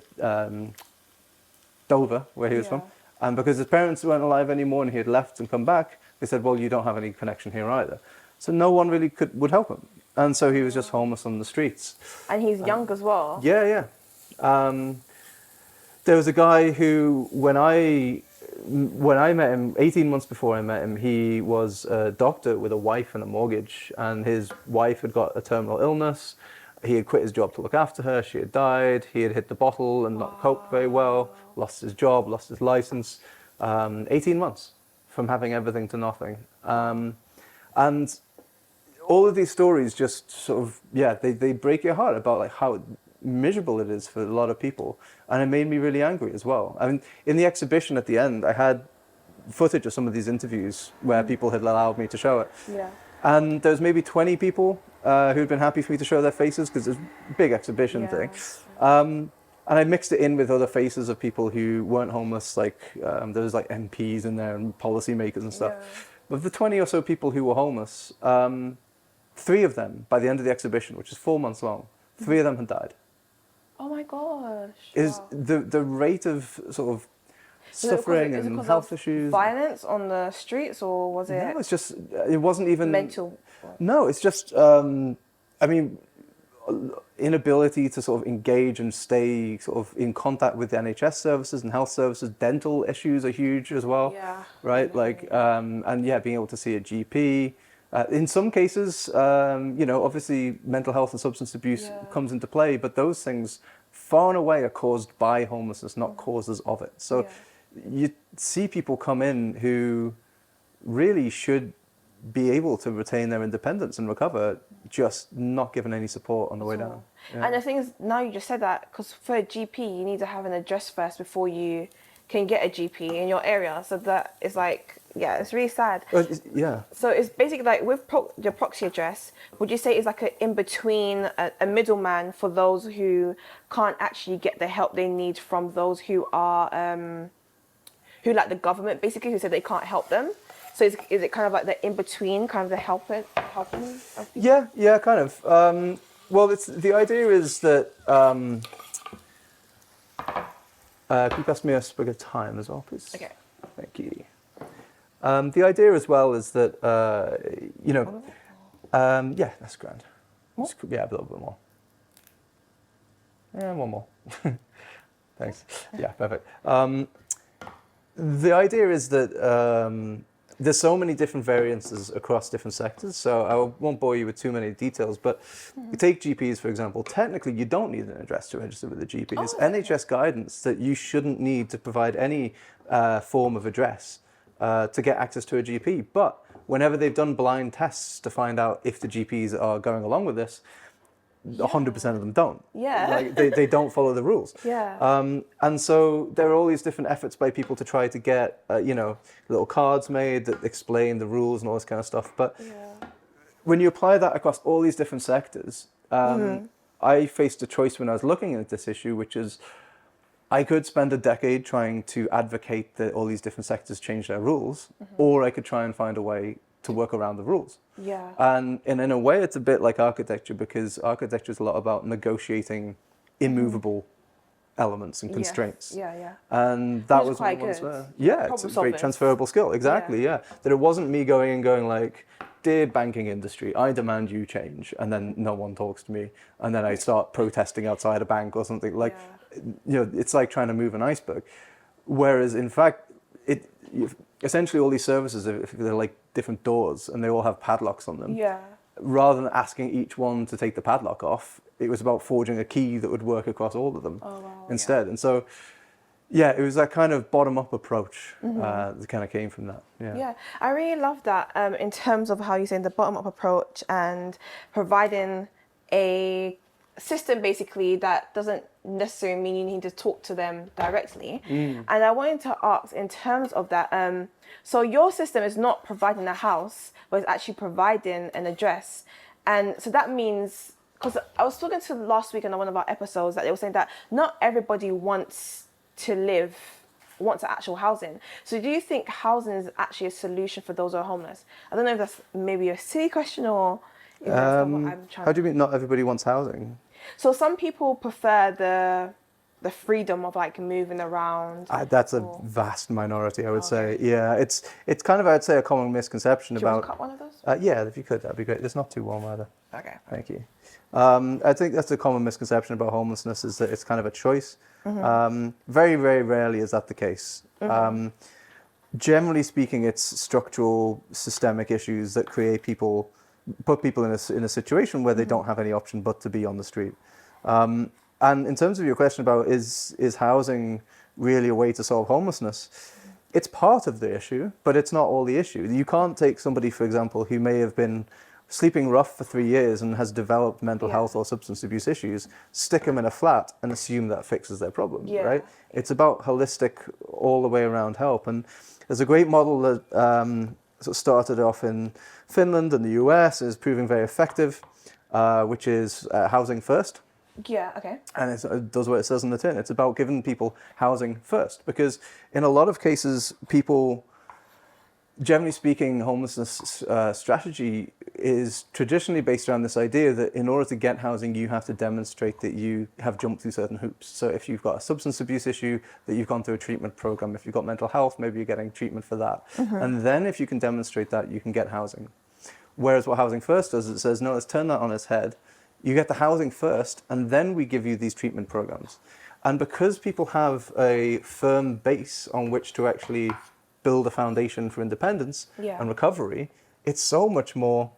Dover, where he was from, and because his parents weren't alive anymore and he had left and come back, they said, well, you don't have any connection here either. So no one really would help him. And so he was just homeless on the streets. And he's young as well. Yeah. There was a guy who, when I met him, 18 months before I met him, he was a doctor with a wife and a mortgage. And his wife had got a terminal illness. He had quit his job to look after her. She had died. He had hit the bottle and not coped very well. Lost his job, lost his license. 18 months from having everything to nothing. And all of these stories just sort of, they break your heart about like how miserable it is for a lot of people. And it made me really angry as well. I mean, in the exhibition at the end, I had footage of some of these interviews where people had allowed me to show it. Yeah. And there's maybe 20 people who'd been happy for me to show their faces because it's a big exhibition thing. And I mixed it in with other faces of people who weren't homeless, like there was like MPs in there and policymakers and stuff. Yeah. Of the 20 or so people who were homeless, 3 of them, by the end of the exhibition, which is 4 months long, 3 of them had died. Oh my gosh. Is the rate of sort of suffering and health issues. Violence on the streets, or was it? No, it's just, it wasn't even mental. No, it's just, I mean, inability to sort of engage and stay sort of in contact with the NHS services and health services. Dental issues are huge as well. Yeah. Right. Like, and being able to see a GP. In some cases, obviously mental health and substance abuse comes into play, but those things far and away are caused by homelessness, not causes of it. So you see people come in who really should be able to retain their independence and recover, just not given any support on the way down. Yeah. And the thing is, now you just said that, because for a GP, you need to have an address first before you can get a GP in your area. So that is like, it's really sad. So it's basically like with your proxy address, would you say it's like a in-between, a middleman for those who can't actually get the help they need from those who are, who like the government basically, who said they can't help them? So is it kind of like the in-between, kind of the helping of people? Yeah, kind of. Well, the idea is that, could you pass me a sprig of thyme as well, please? Okay. Thank you. The idea as well is that, that's grand. More? Yeah, a little bit more. Yeah, one more. Thanks. Yeah, perfect. The idea is that there's so many different variances across different sectors, so I won't bore you with too many details, but you take GPs, for example. Technically, you don't need an address to register with a GP. There's NHS guidance that you shouldn't need to provide any form of address to get access to a GP, but whenever they've done blind tests to find out if the GPs are going along with this, 100% of them don't. Yeah. Like, they don't follow the rules. Yeah. And so there are all these different efforts by people to try to get, little cards made that explain the rules and all this kind of stuff. But when you apply that across all these different sectors, I faced a choice when I was looking at this issue, which is I could spend a decade trying to advocate that all these different sectors change their rules, or I could try and find a way to work around the rules. Yeah. And in a way, it's a bit like architecture, because architecture is a lot about negotiating immovable elements and constraints. Yeah. And that was quite one of the good. ones where, it's a great transferable skill. Exactly, yeah. That it wasn't me going like, dear banking industry, I demand you change, and then no one talks to me, and then I start protesting outside a bank or something. Like, it's like trying to move an iceberg. Whereas in fact, essentially all these services, if they're like different doors and they all have padlocks on them, rather than asking each one to take the padlock off, it was about forging a key that would work across all of them instead. And so, it was that kind of bottom-up approach that kind of came from that. Yeah, I really love that in terms of how you're saying the bottom-up approach and providing a system basically that doesn't necessarily mean you need to talk to them directly. And I wanted to ask in terms of that, so your system is not providing a house, but it's actually providing an address. And so that means, because I was talking to last week on one of our episodes, that they were saying that not everybody wants actual housing. So do you think housing is actually a solution for those who are homeless? I don't know if that's maybe a silly question or if that's what I'm trying. How do you mean not everybody wants housing? So some people prefer the freedom of like moving around. That's a vast minority, I would say. Yeah, it's kind of, I'd say, a common misconception Do you about. want to cut one of those? Yeah, if you could, that'd be great. It's not too warm either. Okay. Thank you. I think that's a common misconception about homelessness, is that it's kind of a choice. Very, very rarely is that the case. Generally speaking, it's structural, systemic issues that create people put people in a situation where they don't have any option but to be on the street. And in terms of your question about is housing really a way to solve homelessness, it's part of the issue, but it's not all the issue. You can't take somebody, for example, who may have been sleeping rough for 3 years and has developed mental health or substance abuse issues, stick them in a flat and assume that fixes their problem, right? It's about holistic, all the way around help. And there's a great model that sort of started off in Finland and the US, is proving very effective, which is housing first. Yeah, okay. And it does what it says on the tin. It's about giving people housing first, because in a lot of cases, people, generally speaking, homelessness strategy is traditionally based around this idea that in order to get housing, you have to demonstrate that you have jumped through certain hoops. So if you've got a substance abuse issue, that you've gone through a treatment program. If you've got mental health, maybe you're getting treatment for that. And then if you can demonstrate that, you can get housing. Whereas what Housing First does, it says, no, let's turn that on its head. You get the housing first, and then we give you these treatment programs. And because people have a firm base on which to actually build a foundation for independence and recovery, it's so much more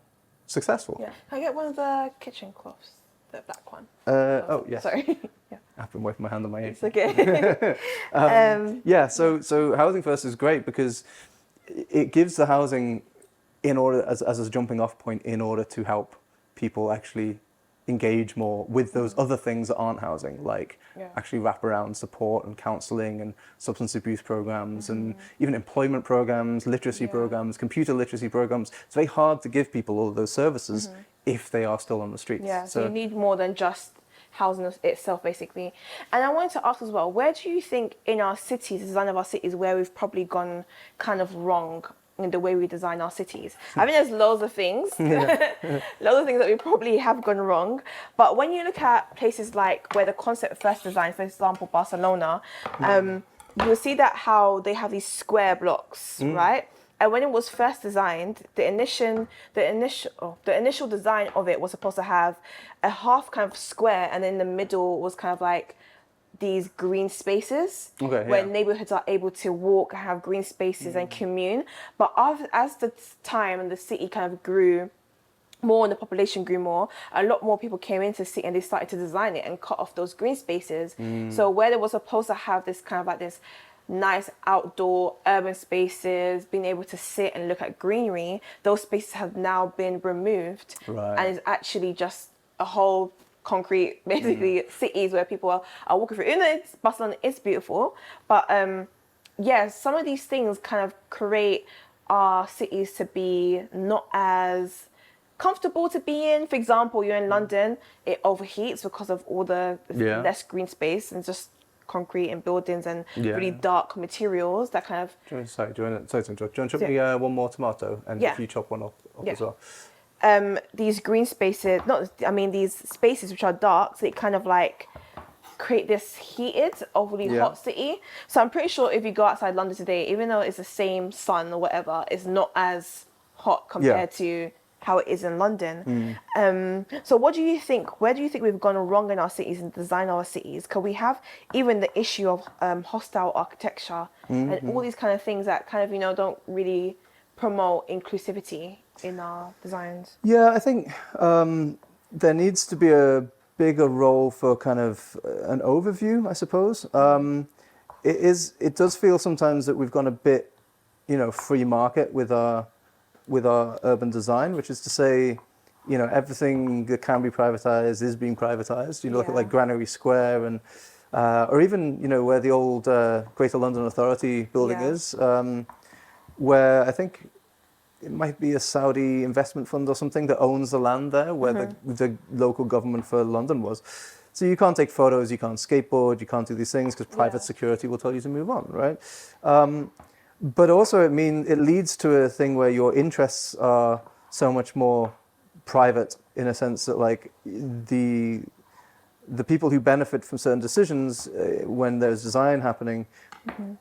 successful. Yeah. Can I get one of the kitchen cloths, the black one? Oh, yes. Sorry. I've been wiping my hand on my It's okay. Yeah, so Housing First is great because it gives the housing in order as a jumping off point in order to help people actually engage more with those other things that aren't housing, like actually wraparound support and counselling and substance abuse programs and even employment programs, literacy programs, computer literacy programs. It's very hard to give people all of those services if they are still on the streets. Yeah, so you need more than just housing itself, basically. And I wanted to ask as well, where do you think in our cities, the design of our cities, where we've probably gone kind of wrong in the way we design our cities? I mean, there's loads of things, loads of things that we probably have gone wrong. But when you look at places like where the concept first designed, for example, Barcelona, you'll see that how they have these square blocks, right? And when it was first designed, the initial design of it was supposed to have a half kind of square, and in the middle was kind of like these green spaces where neighborhoods are able to walk, have green spaces and commune. But as the time and the city kind of grew more and the population grew more, a lot more people came into the city and they started to design it and cut off those green spaces. So where they were supposed to have this kind of like this nice outdoor urban spaces, being able to sit and look at greenery, those spaces have now been removed. And it's actually just a whole concrete, basically, cities where people are walking through. Even though Barcelona is beautiful, but some of these things kind of create our cities to be not as comfortable to be in. For example, you're in London, it overheats because of all the less green space and just concrete and buildings and really dark materials that kind of... Sorry to interrupt. Do you want to chop me one more tomato? And if you chop one up as well. These green spaces, these spaces which are dark, so it kind of like create this heated, overly hot city. So I'm pretty sure if you go outside London today, even though it's the same sun or whatever, it's not as hot compared to how it is in London. So what do you think, where do you think we've gone wrong in our cities and design our cities? Because we have even the issue of hostile architecture and all these kind of things that kind of, don't really promote inclusivity in our designs. Yeah, I think there needs to be a bigger role for kind of an overview, I suppose. It does feel sometimes that we've gone a bit, free market with our urban design, which is to say, everything that can be privatized is being privatized. You look at like Granary Square and or even where the old Greater London Authority building is, where I think it might be a Saudi investment fund or something that owns the land there where the local government for London was. So you can't take photos, you can't skateboard, you can't do these things because private security will tell you to move on, right? But also it leads to a thing where your interests are so much more private in a sense that like the people who benefit from certain decisions when there's design happening,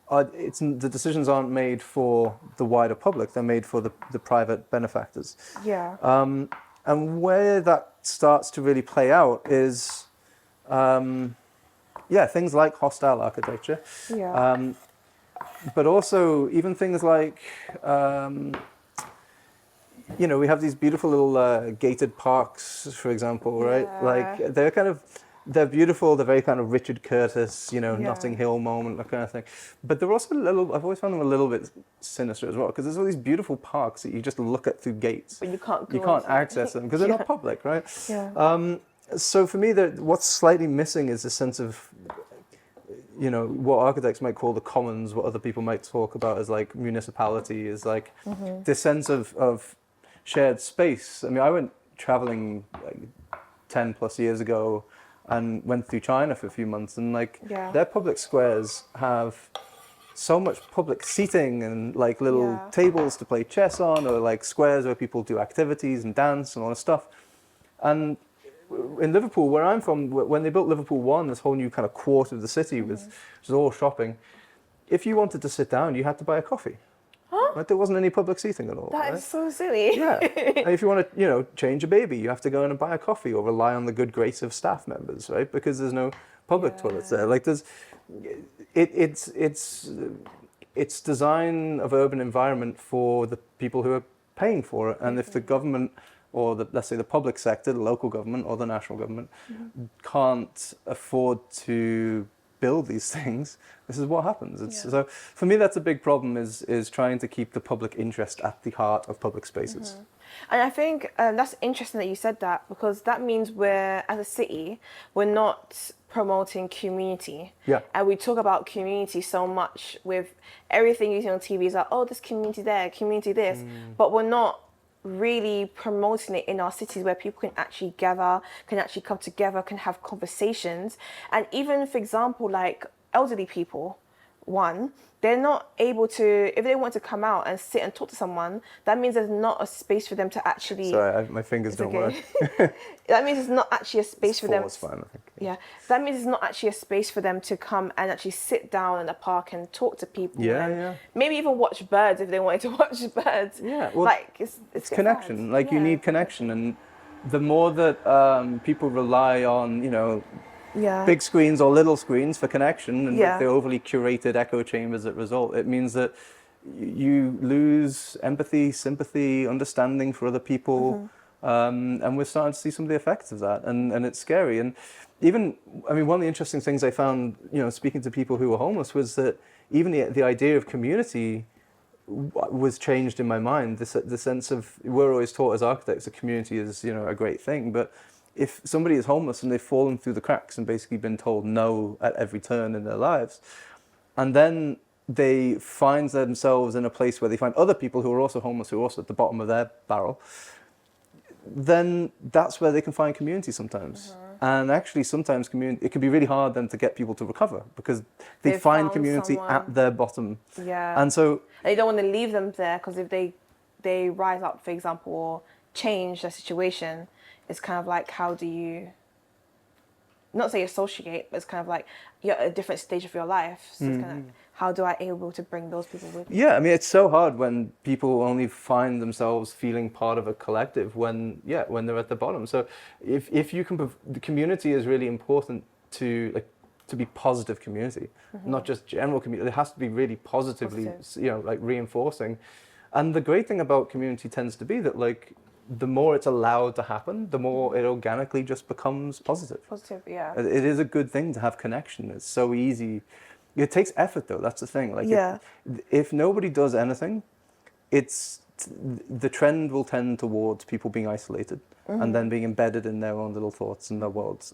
the decisions aren't made for the wider public, they're made for the private benefactors. And where that starts to really play out is things like hostile architecture. But also even things like you know, we have these beautiful little gated parks, for example, right? Yeah. Like they're beautiful. They're very kind of Richard Curtis, you know, Yeah. Notting Hill moment, that kind of thing. But they're also I've always found them a little bit sinister as well, because there's all these beautiful parks that you just look at through gates. But you can't go You can't into. access them because they're not public, right? Yeah. So for me, what's slightly missing is a sense of, you know, what architects might call the commons, what other people might talk about as like municipality, is like this sense of shared space. I mean, I went traveling like 10 plus years ago and went through China for a few months, and like their public squares have so much public seating and like little tables to play chess on, or like squares where people do activities and dance and all this stuff. And in Liverpool, where I'm from, when they built Liverpool 1, this whole new kind of quarter of the city which was all shopping, if you wanted to sit down, you had to buy a coffee. Huh? Right? There wasn't any public seating at all. That right? is so silly. Yeah. And if you want to, you know, change a baby, you have to go in and buy a coffee or rely on the good grace of staff members, right? Because there's no public toilets there. Like it's design of urban environment for the people who are paying for it. And if the government, or let's say the public sector, the local government or the national government, can't afford to build these things, this is what happens. So for me, that's a big problem, is trying to keep the public interest at the heart of public spaces. And I think that's interesting that you said that, because that means we're, as a city, we're not promoting community. Yeah. And we talk about community so much with everything you see on TV is like, oh, this community there, community this, but we're not really promoting it in our cities where people can actually gather, can actually come together, can have conversations. And even, for example, like elderly people, they're not able to, if they want to come out and sit and talk to someone, that means there's not a space for them to actually... Sorry, my fingers don't work. That means it's not actually a space for them. It's fine, I think. Yeah, that means it's not actually a space for them to come and actually sit down in the park and talk to people. Yeah. Maybe even watch birds if they wanted to watch birds. Yeah, well, like it's connection. sad. Like you need connection, and the more that people rely on, you know, big screens or little screens for connection, and with the overly curated echo chambers that result, it means that you lose empathy, sympathy, understanding for other people. And we're starting to see some of the effects of that, and it's scary. And even, I mean, one of the interesting things I found, you know, speaking to people who were homeless, was that even the idea of community was changed in my mind. The sense of, we're always taught as architects that community is, you know, a great thing, but if somebody is homeless and they've fallen through the cracks and basically been told no at every turn in their lives, and then they find themselves in a place where they find other people who are also homeless, who are also at the bottom of their barrel, then that's where they can find community sometimes. And actually sometimes it can be really hard then to get people to recover, because they find community at their bottom. And so... And you don't want to leave them there, because if they rise up, for example, or change their situation, it's kind of like, how do you, not say associate, but it's kind of like you're at a different stage of your life. So it's kind of like, how do I able to bring those people with me? Yeah, I mean, it's so hard when people only find themselves feeling part of a collective when they're at the bottom. So if you can, the community is really important to be positive community, not just general community. It has to be really positively, you know, like reinforcing. And the great thing about community tends to be that, like, the more it's allowed to happen, the more it organically just becomes positive. It is a good thing to have connection. It's so easy. It takes effort, though. That's the thing. Like, if nobody does anything, the trend will tend towards people being isolated and then being embedded in their own little thoughts and their worlds.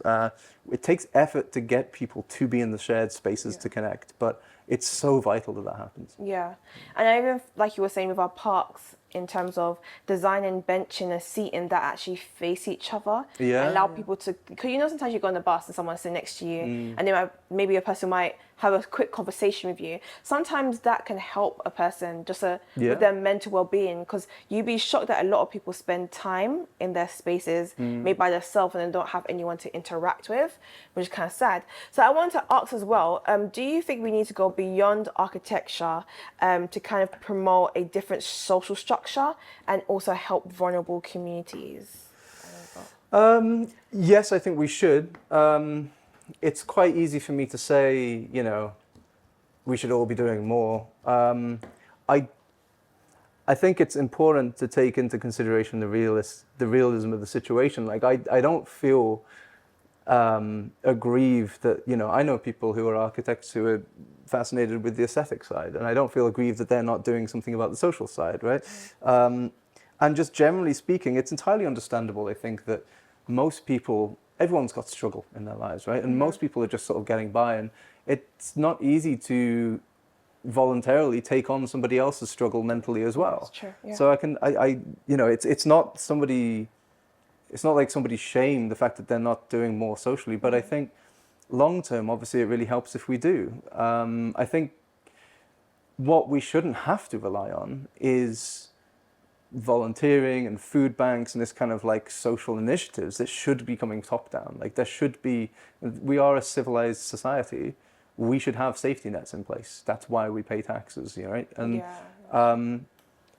It takes effort to get people to be in the shared spaces to connect, but it's so vital that happens. Yeah, and I even, like you were saying with our parks, in terms of designing benching and seating that actually face each other, and allow people to, because you know sometimes you go on the bus and someone's sitting next to you, and maybe a person might have a quick conversation with you. Sometimes that can help a person just with their mental well-being, because you'd be shocked that a lot of people spend time in their spaces made by themselves and then don't have anyone to interact with, which is kind of sad. So I wanted to ask as well, do you think we need to go beyond architecture to kind of promote a different social structure and also help vulnerable communities? Yes, I think we should. It's quite easy for me to say, you know, we should all be doing more. I think it's important to take into consideration the realism of the situation. Like I don't feel aggrieved that, you know, I know people who are architects who are fascinated with the aesthetic side, and I don't feel aggrieved that they're not doing something about the social side, right? And just generally speaking, it's entirely understandable, I think, that most people, everyone's got struggle in their lives, right? And most people are just sort of getting by, and it's not easy to voluntarily take on somebody else's struggle mentally as well. That's true, yeah. So you know, it's not somebody, it's not like somebody's shame the fact that they're not doing more socially, but I think long term, obviously, it really helps if we do. I think what we shouldn't have to rely on is volunteering and food banks and this kind of like social initiatives that should be coming top down. Like there should be, we are a civilized society. We should have safety nets in place. That's why we pay taxes, you know, right? And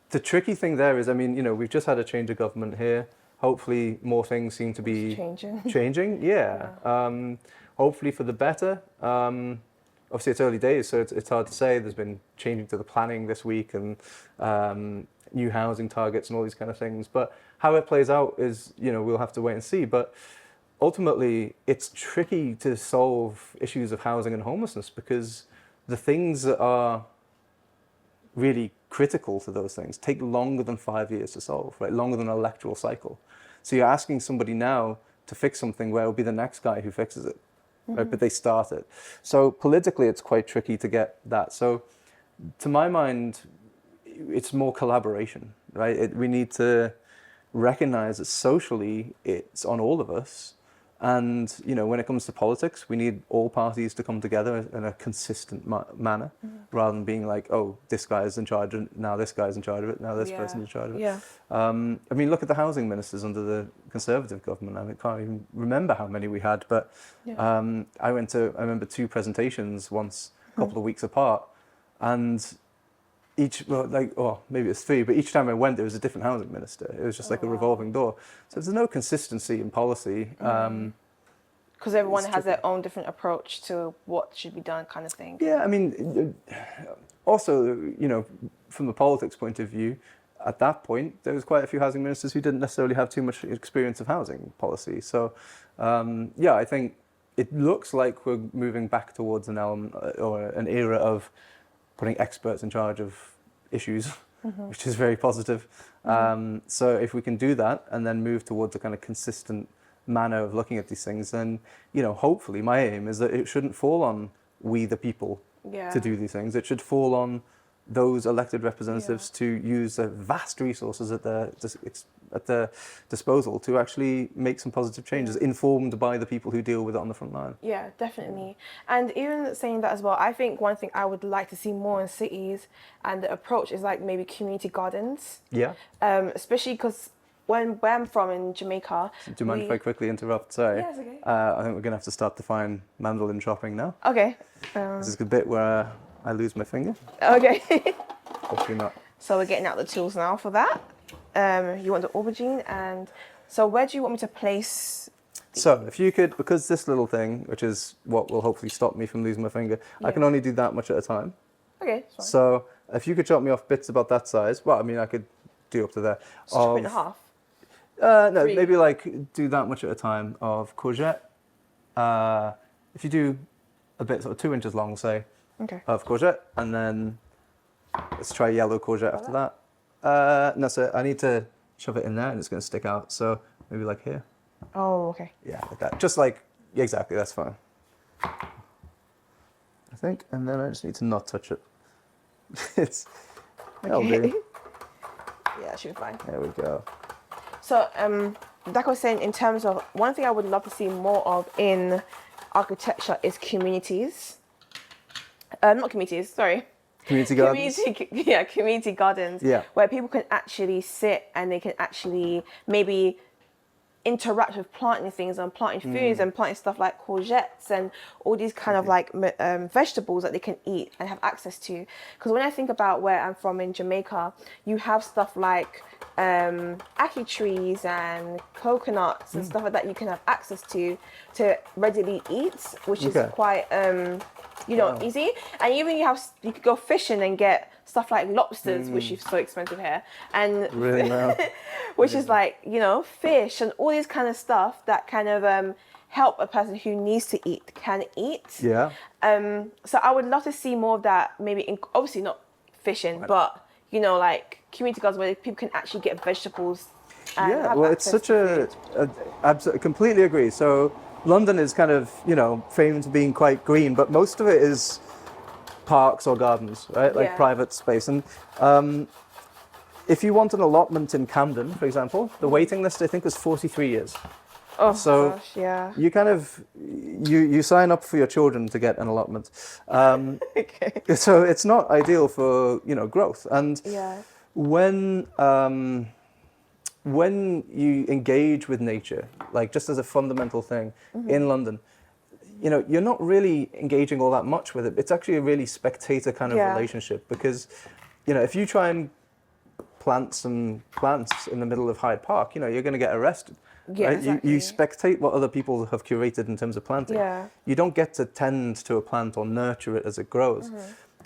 the tricky thing there is, I mean, you know, we've just had a change of government here. Hopefully more things seem to be changing. Yeah. Hopefully for the better. Obviously it's early days, so it's hard to say. There's been changing to the planning this week and new housing targets and all these kind of things. But how it plays out is, you know, we'll have to wait and see. But ultimately, it's tricky to solve issues of housing and homelessness because the things that are really critical to those things take longer than 5 years to solve, right? Longer than an electoral cycle. So you're asking somebody now to fix something where it'll be the next guy who fixes it, right? But they start it. So politically, it's quite tricky to get that. So to my mind, it's more collaboration, right? We need to recognize that socially, it's on all of us. And, you know, when it comes to politics, we need all parties to come together in a consistent manner, rather than being like, oh, this guy is in charge, and now this guy's in charge of it, now this person's in charge of it. Yeah. I mean, look at the housing ministers under the Conservative government. I can't even remember how many we had, but I remember 2 presentations once, a couple of weeks apart, and each, well, like, oh, maybe it's 3, but each time I went, there was a different housing minister. It was just like a revolving door. So there's no consistency in policy. Because everyone has their own different approach to what should be done, kind of thing. Yeah, I mean, also, you know, from the politics point of view, at that point, there was quite a few housing ministers who didn't necessarily have too much experience of housing policy. So, yeah, I think it looks like we're moving back towards an element or an era of putting experts in charge of issues, which is very positive. So if we can do that and then move towards a kind of consistent manner of looking at these things, then, you know, hopefully my aim is that it shouldn't fall on we the people to do these things. It should fall on those elected representatives to use the vast resources at their disposal to actually make some positive changes, informed by the people who deal with it on the front line. Yeah, definitely. And even saying that as well, I think one thing I would like to see more in cities and the approach is like maybe community gardens. Yeah. Especially because where I'm from in Jamaica. Do you mind if I quickly interrupt? Sorry. Yeah, it's okay. I think we're going to have to start define mandolin chopping now. Okay. This is the bit where I lose my finger. Okay. Hopefully not. So we're getting out the tools now for that. You want the aubergine, and so where do you want me to place? So if you could, because this little thing, which is what will hopefully stop me from losing my finger, I can only do that much at a time. Okay, that's fine. So if you could chop me off bits about that size, well, I mean, I could do up to there. Chop it in half? No, maybe like do that much at a time of courgette. If you do a bit, sort of 2 inches long, say, of courgette, and then let's try yellow courgette after that. No, so I need to shove it in there and it's going to stick out. So maybe like here. Oh, okay. Yeah, like that. Just like, exactly, that's fine. I think, and then I just need to not touch it. It's, that'll do. Yeah, that should be fine. There we go. So, like I was saying, in terms of, one thing I would love to see more of in architecture is communities. Not communities, sorry. Community gardens? Community gardens. Yeah. Where people can actually sit and they can actually maybe interact with planting things and planting foods and planting stuff like courgettes and all these kind of like vegetables that they can eat and have access to. Because when I think about where I'm from in Jamaica, you have stuff like ackee trees and coconuts and stuff like that you can have access to readily eat, which is quite easy. And even you could go fishing and get stuff like lobsters, which is so expensive here, and Really now. which is like, fish and all these kind of stuff that kind of help a person who needs to eat can eat. Yeah. So I would love to see more of that, maybe obviously not fishing, but like community gardens where people can actually get vegetables. And Yeah, have well, it's access such to food. absolutely, completely agree. So London is kind of, famed for being quite green, but most of it is parks or gardens, right? Like Yeah. private space. And if you want an allotment in Camden, for example, the waiting list, I think, is 43 years. Oh So gosh, yeah. you kind of, you sign up for your children to get an allotment. Okay. So it's not ideal for, growth. And Yeah. when you engage with nature, like just as a fundamental thing in London, you're not really engaging all that much with it. It's actually a really spectator kind of Yeah. relationship because, if you try and plant some plants in the middle of Hyde Park, you're going to get arrested. Yeah, right? exactly. You spectate what other people have curated in terms of planting. Yeah. You don't get to tend to a plant or nurture it as it grows.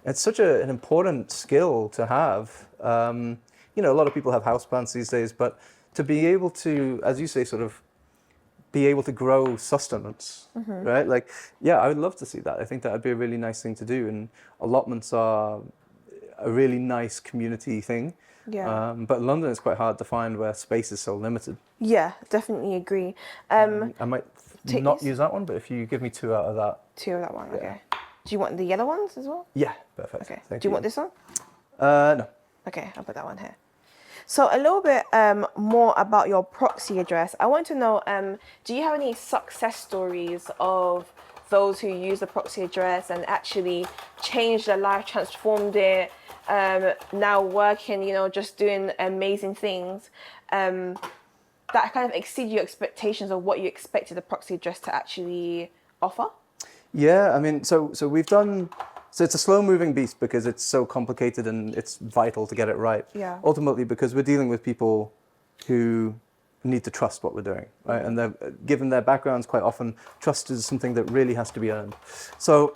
It's such an important skill to have. A lot of people have houseplants these days, but to be able to, as you say, sort of be able to grow sustenance, right? Like, yeah, I would love to see that. I think that would be a really nice thing to do. And allotments are a really nice community thing. Yeah. But London is quite hard to find where space is so limited. Yeah, definitely agree. I might take not these? use that one, but if you give me 2 out of that. 2 of that one, Yeah. okay. Do you want the yellow ones as well? Yeah, perfect. Okay. Thank Do you want this one? No. Okay, I'll put that one here. So a little bit more about your proxy address. I want to know, do you have any success stories of those who use the proxy address and actually changed their life, transformed it, now working, just doing amazing things that kind of exceed your expectations of what you expected the proxy address to actually offer? Yeah, I mean, so we've done. So it's a slow-moving beast because it's so complicated and it's vital to get it right. Yeah. Ultimately, because we're dealing with people who need to trust what we're doing, right? And given their backgrounds, quite often trust is something that really has to be earned. So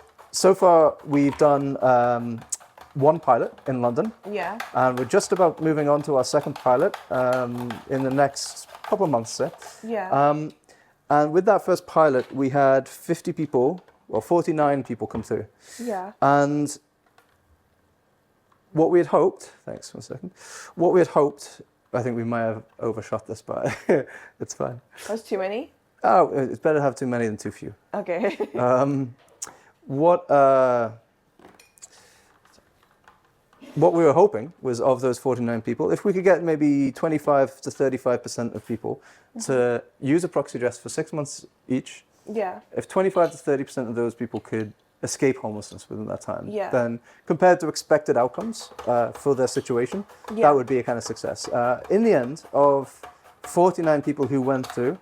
far we've done one pilot in London. Yeah. And we're just about moving on to our second pilot in the next couple of months. Yeah. And with that first pilot, we had 50 people. Well, 49 people come through. Yeah. And what we had hoped, thanks, 1 second. What we had hoped, I think we might have overshot this, but it's fine. That's too many? Oh, it's better to have too many than too few. Okay. What we were hoping was of those 49 people, if we could get maybe 25 to 35% of people to use a proxy address for 6 months each, Yeah. if 25 to 30% of those people could escape homelessness within that time, Yeah. then compared to expected outcomes for their situation, Yeah. that would be a kind of success. In the end, of 49 people who went through,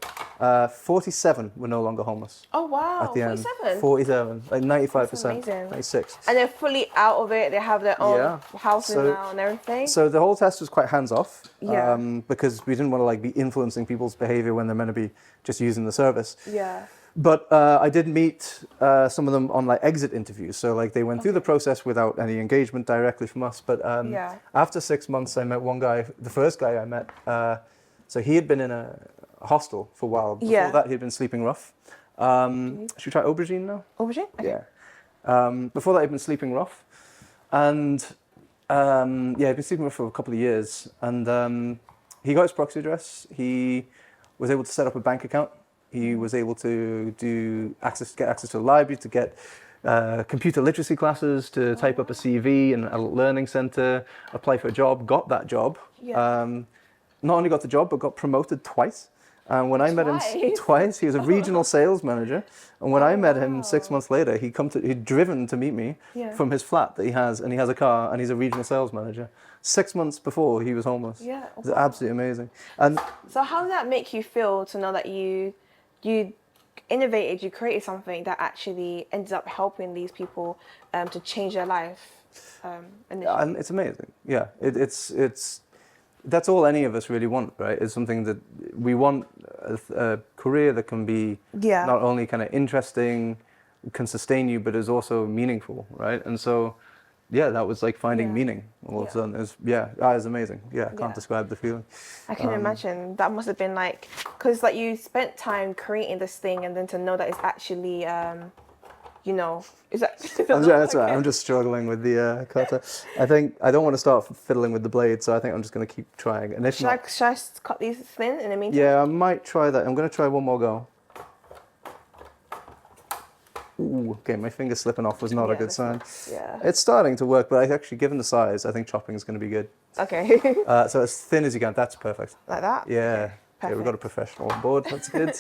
47 were no longer homeless. Oh wow. At the end, 47? 47, like 95%, That's amazing. 96. And they're fully out of it. They have their own Yeah. houses So- now and everything. So the whole test was quite hands-off, Yeah. because we didn't want to be influencing people's behavior when they're meant to be just using the service. Yeah. But I did meet some of them on exit interviews. So they went through the process without any engagement directly from us. But Yeah. after 6 months, I met one guy. The first guy I met, so he had been in a hostel for a while. Before Yeah. that, he'd been sleeping rough. Should we try aubergine now? Aubergine? Okay. Yeah. Before that, he'd been sleeping rough, and he'd been sleeping rough for a couple of years. And he got his proxy address. He was able to set up a bank account. He was able to get access to the library, to get computer literacy classes, to type up a CV in an adult learning centre, apply for a job, got that job. Yeah. Not only got the job, but got promoted twice. And when I met him twice, he was a regional sales manager. And when I met him 6 months later, he'd driven to meet me Yeah. from his flat that he has, and he has a car, and he's a regional sales manager. 6 months before he was homeless. Yeah. It's absolutely amazing. And So how does that make you feel to know that you innovated, you created something that actually ended up helping these people to change their life? Initially? And it's amazing. Yeah, it's that's all any of us really want, right? Is something that we want a career that can be Yeah. not only kind of interesting, can sustain you, but is also meaningful, right? And so, yeah, that was like finding meaning all of a sudden. It was amazing. Yeah, I can't describe the feeling. I can imagine. That must have been like, because like you spent time creating this thing, and then to know that it's actually, you know, is that? That's right. I'm just struggling with the cutter. I think I don't want to start fiddling with the blade, so I think I'm just going to keep trying. And if should I cut these thin in the meantime? Yeah, I might try that. I'm going to try one more go. Ooh, okay, my finger slipping off was not a good sign. It's starting to work, but actually, given the size, I think chopping is going to be good. Okay. So as thin as you can. That's perfect. Like that? Yeah. Okay, we've got a professional on board. That's good.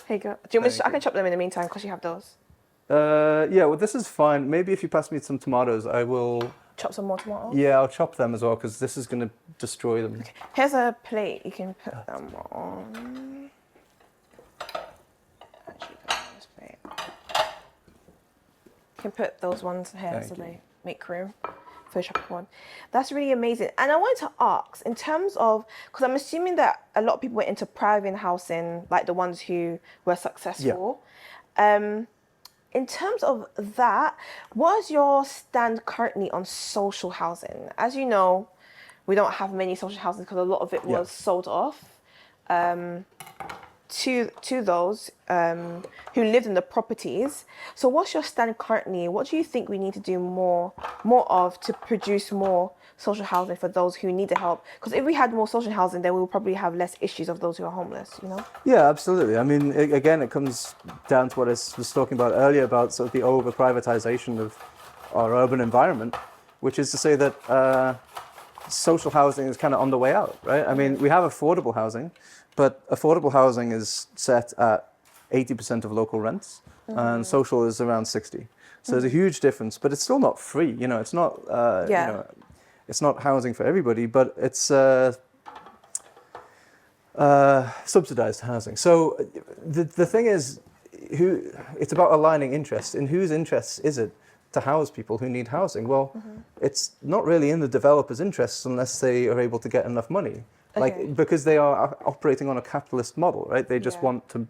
Here you go. Do you want me to, I can chop them in the meantime because you have those. Yeah, well, this is fine. Maybe if you pass me some tomatoes, I will... Chop some more tomatoes? Yeah, I'll chop them as well, because this is going to destroy them. Okay. Here's a plate. You can put them on. Actually, put them on this plate. You can put those ones here so they make room for the chopping one. That's really amazing. And I wanted to ask, in terms of, because I'm assuming that a lot of people went into private housing, like the ones who were successful. Yeah. In terms of that, what is your stand currently on social housing? As you know, we don't have many social housing because a lot of it was sold off to those who lived in the properties. So what's your stand currently? What do you think we need to do more of to produce more social housing for those who need the help? Because if we had more social housing, then we would probably have less issues of those who are homeless, you know? Yeah, absolutely. I mean, again, it comes down to what I was talking about earlier about sort of the over-privatization of our urban environment, which is to say that social housing is kind of on the way out, right? I mean, we have affordable housing, but affordable housing is set at 80% of local rents, and social is around 60. So there's a huge difference, but it's still not free. You know, it's not. You know, it's not housing for everybody, but it's subsidized housing. So the thing is, it's about aligning interests. In whose interests is it to house people who need housing? Well, it's not really in the developer's interests unless they are able to get enough money. Like, because they are operating on a capitalist model, right? They just want to,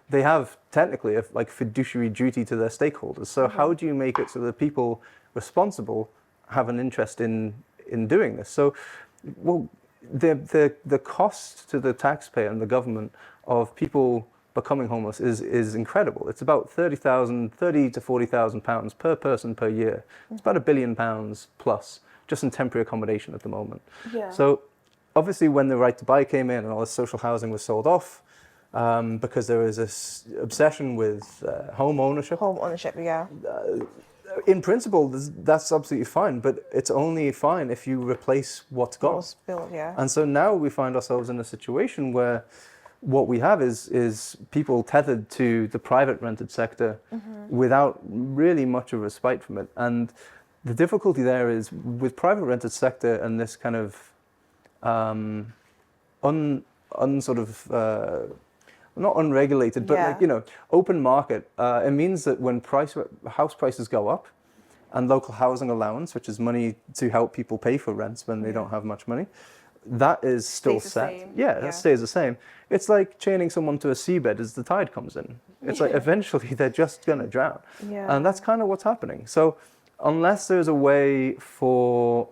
they have technically a like fiduciary duty to their stakeholders. So how do you make it so that people responsible have an interest in doing this? So, well, the cost to the taxpayer and the government of people becoming homeless is incredible. It's about £30,000 to £40,000 per person per year. It's about £1 billion plus just in temporary accommodation at the moment. So obviously when the right to buy came in and all this social housing was sold off, because there was this obsession with home ownership. Home ownership, In principle, that's absolutely fine, but it's only fine if you replace what's gone. What's built, And so now we find ourselves in a situation where what we have is people tethered to the private rented sector without really much of a respite from it. And the difficulty there is with private rented sector and this kind of not unregulated, but like, you know, open market. It means that when house prices go up, and local housing allowance, which is money to help people pay for rents when they don't have much money, that is still set. That stays the same. It's like chaining someone to a seabed as the tide comes in. It's like eventually they're just going to drown. And that's kind of what's happening. So unless there's a way for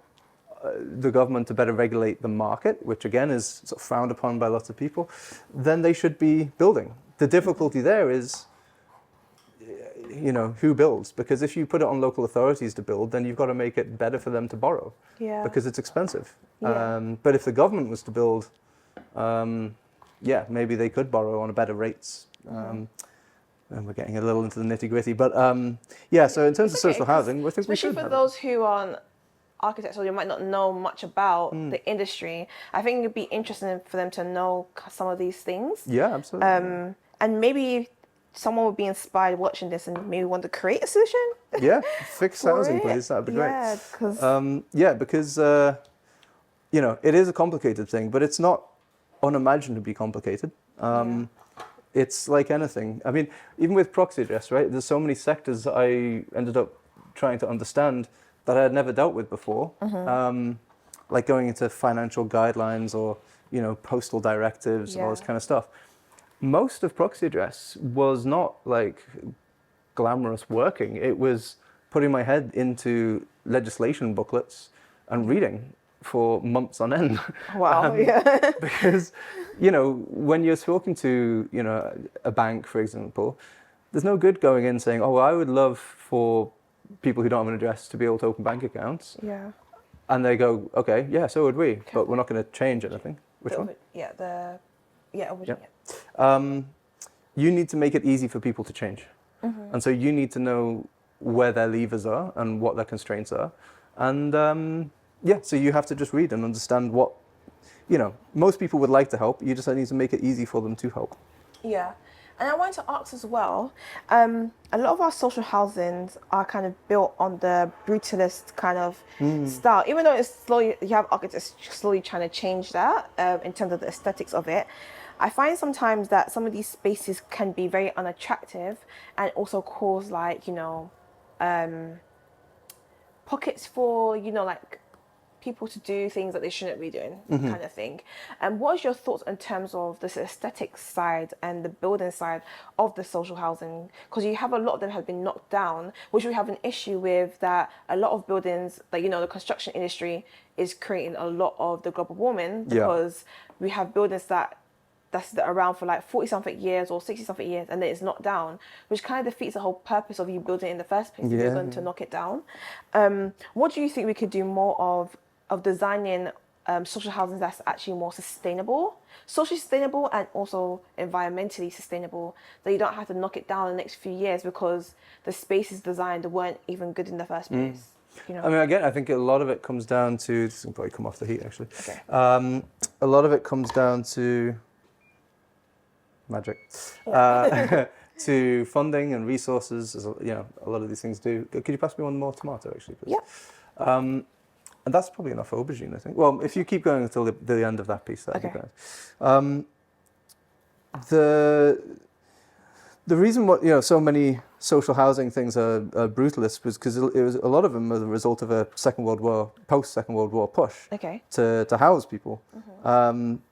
the government to better regulate the market, which again is sort of frowned upon by lots of people, then they should be building. The difficulty there is, you know, who builds? Because if you put it on local authorities to build, then you've got to make it better for them to borrow, because it's expensive. But if the government was to build, maybe they could borrow on a better rates. And we're getting a little into the nitty gritty, but so in terms of social housing, I think we should. Especially for those who aren't architects, or you might not know much about the industry, I think it'd be interesting for them to know some of these things. Yeah, absolutely. And maybe someone would be inspired watching this and maybe want to create a solution. Fixed housing, please. That'd be great. Because you know, it is a complicated thing, but it's not unimaginably complicated. It's like anything. I mean, even with Proxy Address, right? There's so many sectors that I ended up trying to understand that I had never dealt with before, like going into financial guidelines or, you know, postal directives and all this kind of stuff. Most of Proxy Address was not like glamorous working. It was putting my head into legislation booklets and reading for months on end. Wow, yeah. Because, when you're talking to, a bank, for example, there's no good going in saying, oh, well, I would love for people who don't have an address to be able to open bank accounts. Yeah. And they go, okay, yeah, so would we, but we're not going to change anything. Which one? Yeah, Yeah. You need to make it easy for people to change. And so you need to know where their levers are and what their constraints are. And so you have to just read and understand what, most people would like to help. You just need to make it easy for them to help. Yeah. And I wanted to ask as well, a lot of our social housings are kind of built on the brutalist kind of style, even though it's slowly, you have architects slowly trying to change that in terms of the aesthetics of it. I find sometimes that some of these spaces can be very unattractive and also cause pockets for, people to do things that they shouldn't be doing, kind of thing. And what is your thoughts in terms of this aesthetic side and the building side of the social housing? Because you have a lot of them have been knocked down, which we have an issue with, that a lot of buildings, the construction industry is creating a lot of the global warming, because we have buildings that's around for 40-something years or 60-something years, and then it's knocked down, which kind of defeats the whole purpose of you building it in the first place, if you're going to knock it down. What do you think we could do more of designing social housing that's actually more sustainable, socially sustainable, and also environmentally sustainable, that you don't have to knock it down in the next few years because the spaces designed weren't even good in the first place? I mean, again, I think a lot of it comes down to, this will probably come off the heat actually. Okay. A lot of it comes down to magic, to funding and resources, as a lot of these things do. Could you pass me one more tomato actually, please? Yeah. And that's probably enough aubergine, I think. Well, if you keep going until the end of that piece, that'd be great. The reason so many social housing things are brutalist was because it was a lot of them are the result of a post-Second World War push to house people.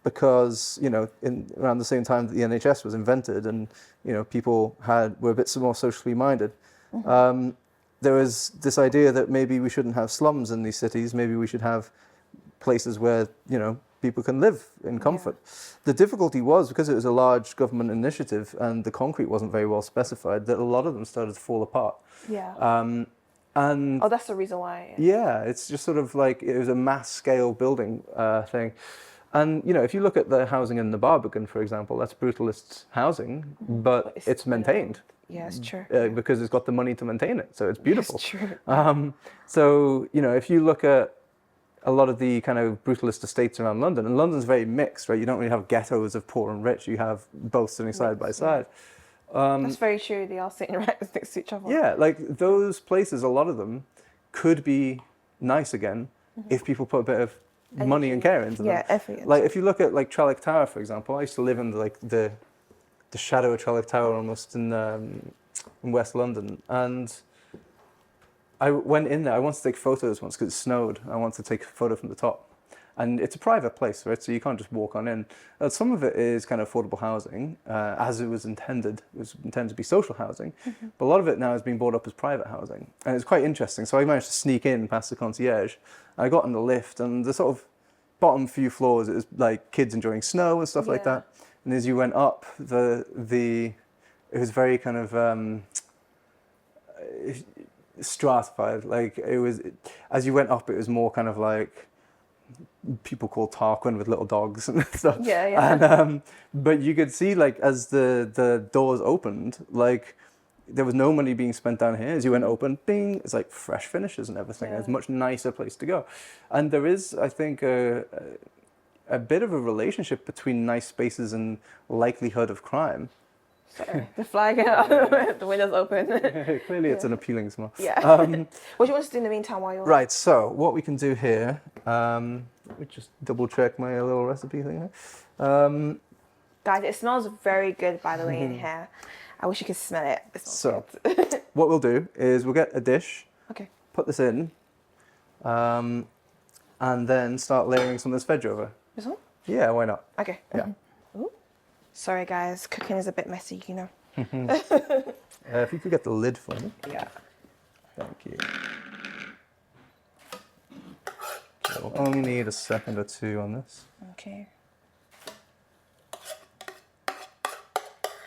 Because around the same time that the NHS was invented and people were a bit more socially minded. There was this idea that maybe we shouldn't have slums in these cities. Maybe we should have places where, people can live in comfort. The difficulty was, because it was a large government initiative and the concrete wasn't very well specified, that a lot of them started to fall apart. Yeah. And that's the reason why. Yeah, it's just sort of like, it was a mass scale building thing. And, if you look at the housing in the Barbican, for example, that's brutalist housing, but it's maintained. Yeah, it's true. Because it's got the money to maintain it, so it's beautiful. It's true. So, if you look at a lot of the kind of brutalist estates around London, and London's very mixed, right? You don't really have ghettos of poor and rich, you have both sitting side by side. That's very true, they are sitting right next to each other. Yeah, like those places, a lot of them could be nice again if people put a bit of money and care into them. Yeah, effort. Like if you look at Trellick Tower, for example, I used to live in the shadow of Trellick Tower almost in West London, and I went in there. I wanted to take photos once because it snowed. I wanted to take a photo from the top, and it's a private place, right? So you can't just walk on in. Some of it is kind of affordable housing, as it was intended. It was intended to be social housing, but a lot of it now is being bought up as private housing, and it's quite interesting. So I managed to sneak in past the concierge. I got in the lift, and the sort of bottom few floors, it was like kids enjoying snow and stuff like that. And as you went up, it was very kind of stratified. Like as you went up, it was more kind of like people called Tarquin with little dogs and stuff. Yeah. And, but you could see, like, as the doors opened, like there was no money being spent down here. As you went open, bing, it's like fresh finishes and everything. It's a much nicer place to go. And there is, I think, a bit of a relationship between nice spaces and likelihood of crime. Sorry, the flag out, the window's open. Clearly it's an appealing smell. Yeah. What do you want us to do in the meantime while you're... Right, so what we can do here, let me just double check my little recipe thing here. Guys, it smells very good, by the way, in here. I wish you could smell it. It smells good. What we'll do is we'll get a dish, put this in, and then start layering some of this veg over. This one? Yeah, why not? Okay. Yeah. Ooh. Sorry, guys. Cooking is a bit messy, If you could get the lid for me. Yeah. Thank you. Okay, we'll only need a second or two on this. Okay.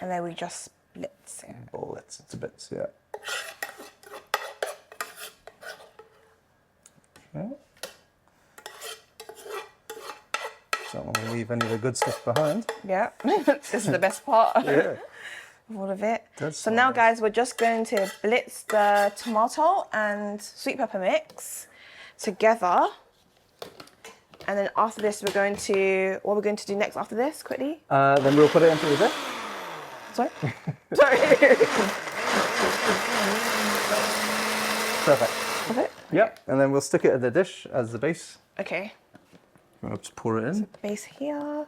And then we just split it. Bullets into bits, yeah. Okay. Don't want to leave any of the good stuff behind. Yeah. This is the best part. Yeah. Of all of it. That's so so now, nice. guys, we're just going to blitz the tomato and sweet pepper mix together. And then after this, what we're going to do next after this, quickly? Then we'll put it into the dish. Sorry? Sorry. Perfect. Perfect. Yep. And then we'll stick it in the dish as the base. Okay. We'll just pour it in. Base here.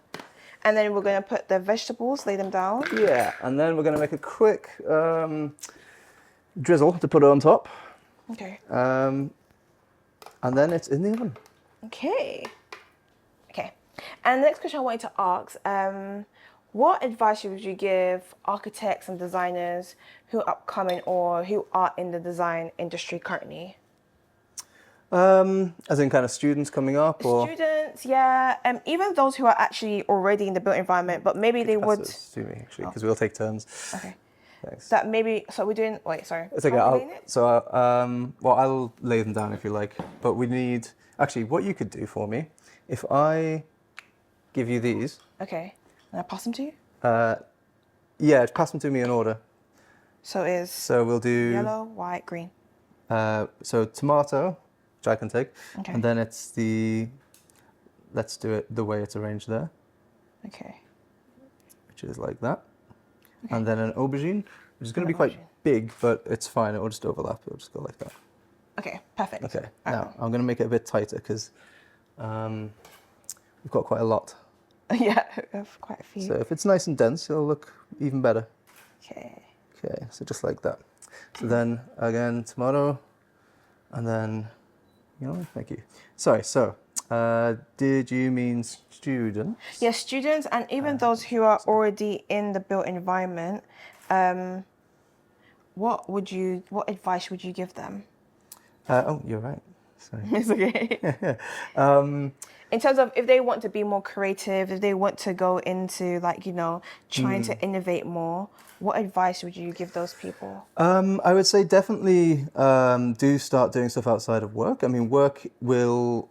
And then we're going to put the vegetables, lay them down. Yeah. And then we're going to make a quick drizzle to put it on top. Okay. And then it's in the oven. Okay. Okay. And the next question I wanted to ask, what advice would you give architects and designers who are upcoming or who are in the design industry currently? As in kind of students coming up, or Students, yeah. Even those who are actually already in the built environment, but maybe they would. Pass it to me actually, because we'll take turns. Okay. Thanks. That maybe. So we're doing. Wait, sorry. It's okay. How are we doing it? Well, I'll lay them down if you like. But we need actually what you could do for me, if I give you these. Okay. And I pass them to you. Yeah, pass them to me in order. So is So we'll do yellow, white, green. So tomato, which I can take, Okay. and then it's the. Let's do it the way it's arranged there, Okay. which is like that, and then an aubergine, which is going to An be quite aubergine. big, but it's fine. It will just overlap. It'll just go like that. Okay. Perfect. Okay. Right. Now I'm going to make it a bit tighter because we've got quite a lot. Yeah, we have quite a few. So if it's nice and dense, it'll look even better. Okay. Okay, so just like that. So then again, tomato, and then, thank you. Sorry, so did you mean students? Yeah, students and even those who are already in the built environment, what advice would you give them? Oh, you're right. Sorry. It's okay. In terms of if they want to be more creative, if they want to go into trying to innovate more, what advice would you give those people? I would say definitely do start doing stuff outside of work. I mean, work will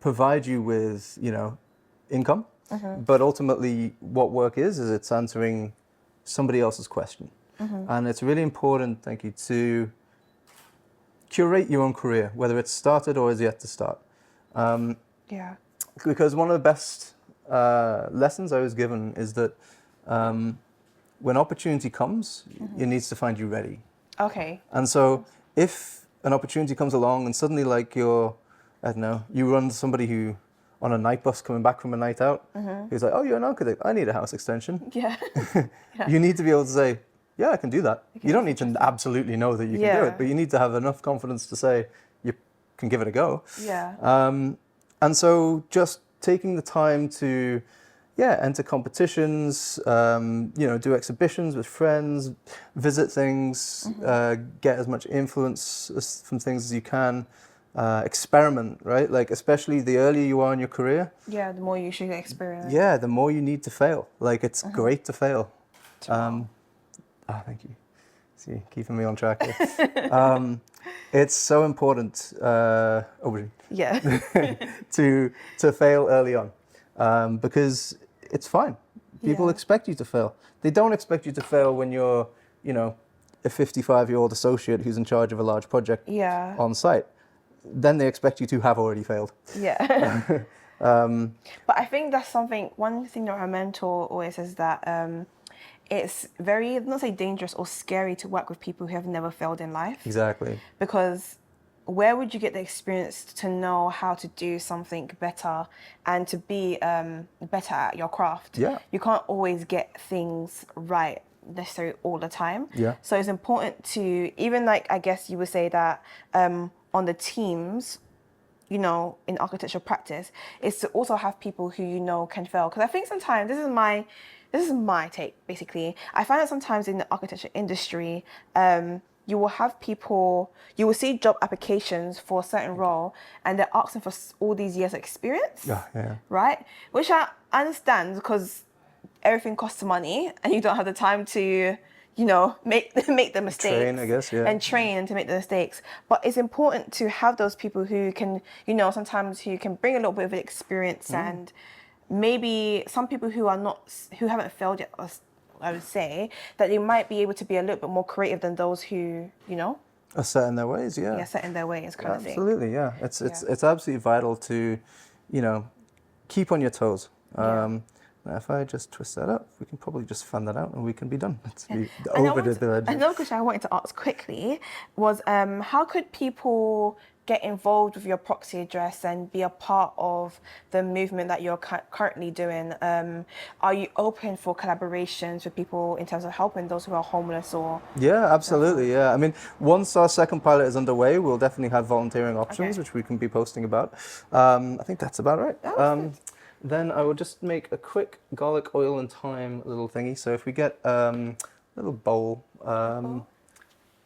provide you with, income, but ultimately what work is it's answering somebody else's question. And it's really important, thank you, to curate your own career, whether it's started or is yet to start. Yeah. Because one of the best lessons I was given is that when opportunity comes, it needs to find you ready. Okay. And so if an opportunity comes along and suddenly you run into somebody who on a night bus coming back from a night out, who's like, oh, you're an architect, I need a house extension. Yeah. You need to be able to say, yeah, I can do that. You don't need to absolutely know that you can do it, but you need to have enough confidence to say you can give it a go. Yeah. And so just taking the time to, enter competitions, do exhibitions with friends, visit things, get as much influence from things as you can, experiment, right? Like, especially the earlier you are in your career. Yeah, the more you should experience. Yeah, the more you need to fail. Like, it's great to fail. Thank you. See, keeping me on track here. It's so important, aubergine, Yeah. to fail early on, because it's fine. People expect you to fail. They don't expect you to fail when you're, a 55-year-old associate who's in charge of a large project on site. Then they expect you to have already failed. Yeah. But I think that's one thing that our mentor always says that it's very, not say dangerous or scary to work with people who have never failed in life. Exactly. Because where would you get the experience to know how to do something better and to be better at your craft? Yeah. You can't always get things right necessarily all the time. Yeah. So it's important to, even I guess you would say that on the teams, in architectural practice, is to also have people who can fail. Because I think sometimes this this is my take, basically. I find that sometimes in the architecture industry, you will have people, you will see job applications for a certain role and they're asking for all these years of experience, right? Which I understand because everything costs money and you don't have the time to, make the mistakes. Train, I guess, yeah. And train to make the mistakes. But it's important to have those people who can, sometimes who can bring a little bit of experience and maybe some people who haven't failed yet, I would say, that they might be able to be a little bit more creative than those who, are set in their ways, yeah. Yeah, set in their ways kind of thing. Absolutely, yeah. It's absolutely vital to, keep on your toes. Now if I just twist that up, we can probably just fan that out and we can be done. Let's be over the edge. Another question I wanted to ask quickly was how could people get involved with your proxy address and be a part of the movement that you're currently doing? Are you open for collaborations with people in terms of helping those who are homeless or? Yeah, absolutely. Yeah, I mean, once our second pilot is underway, we'll definitely have volunteering options, which we can be posting about. I think that's about right. Then I will just make a quick garlic oil and thyme little thingy. So if we get a little bowl,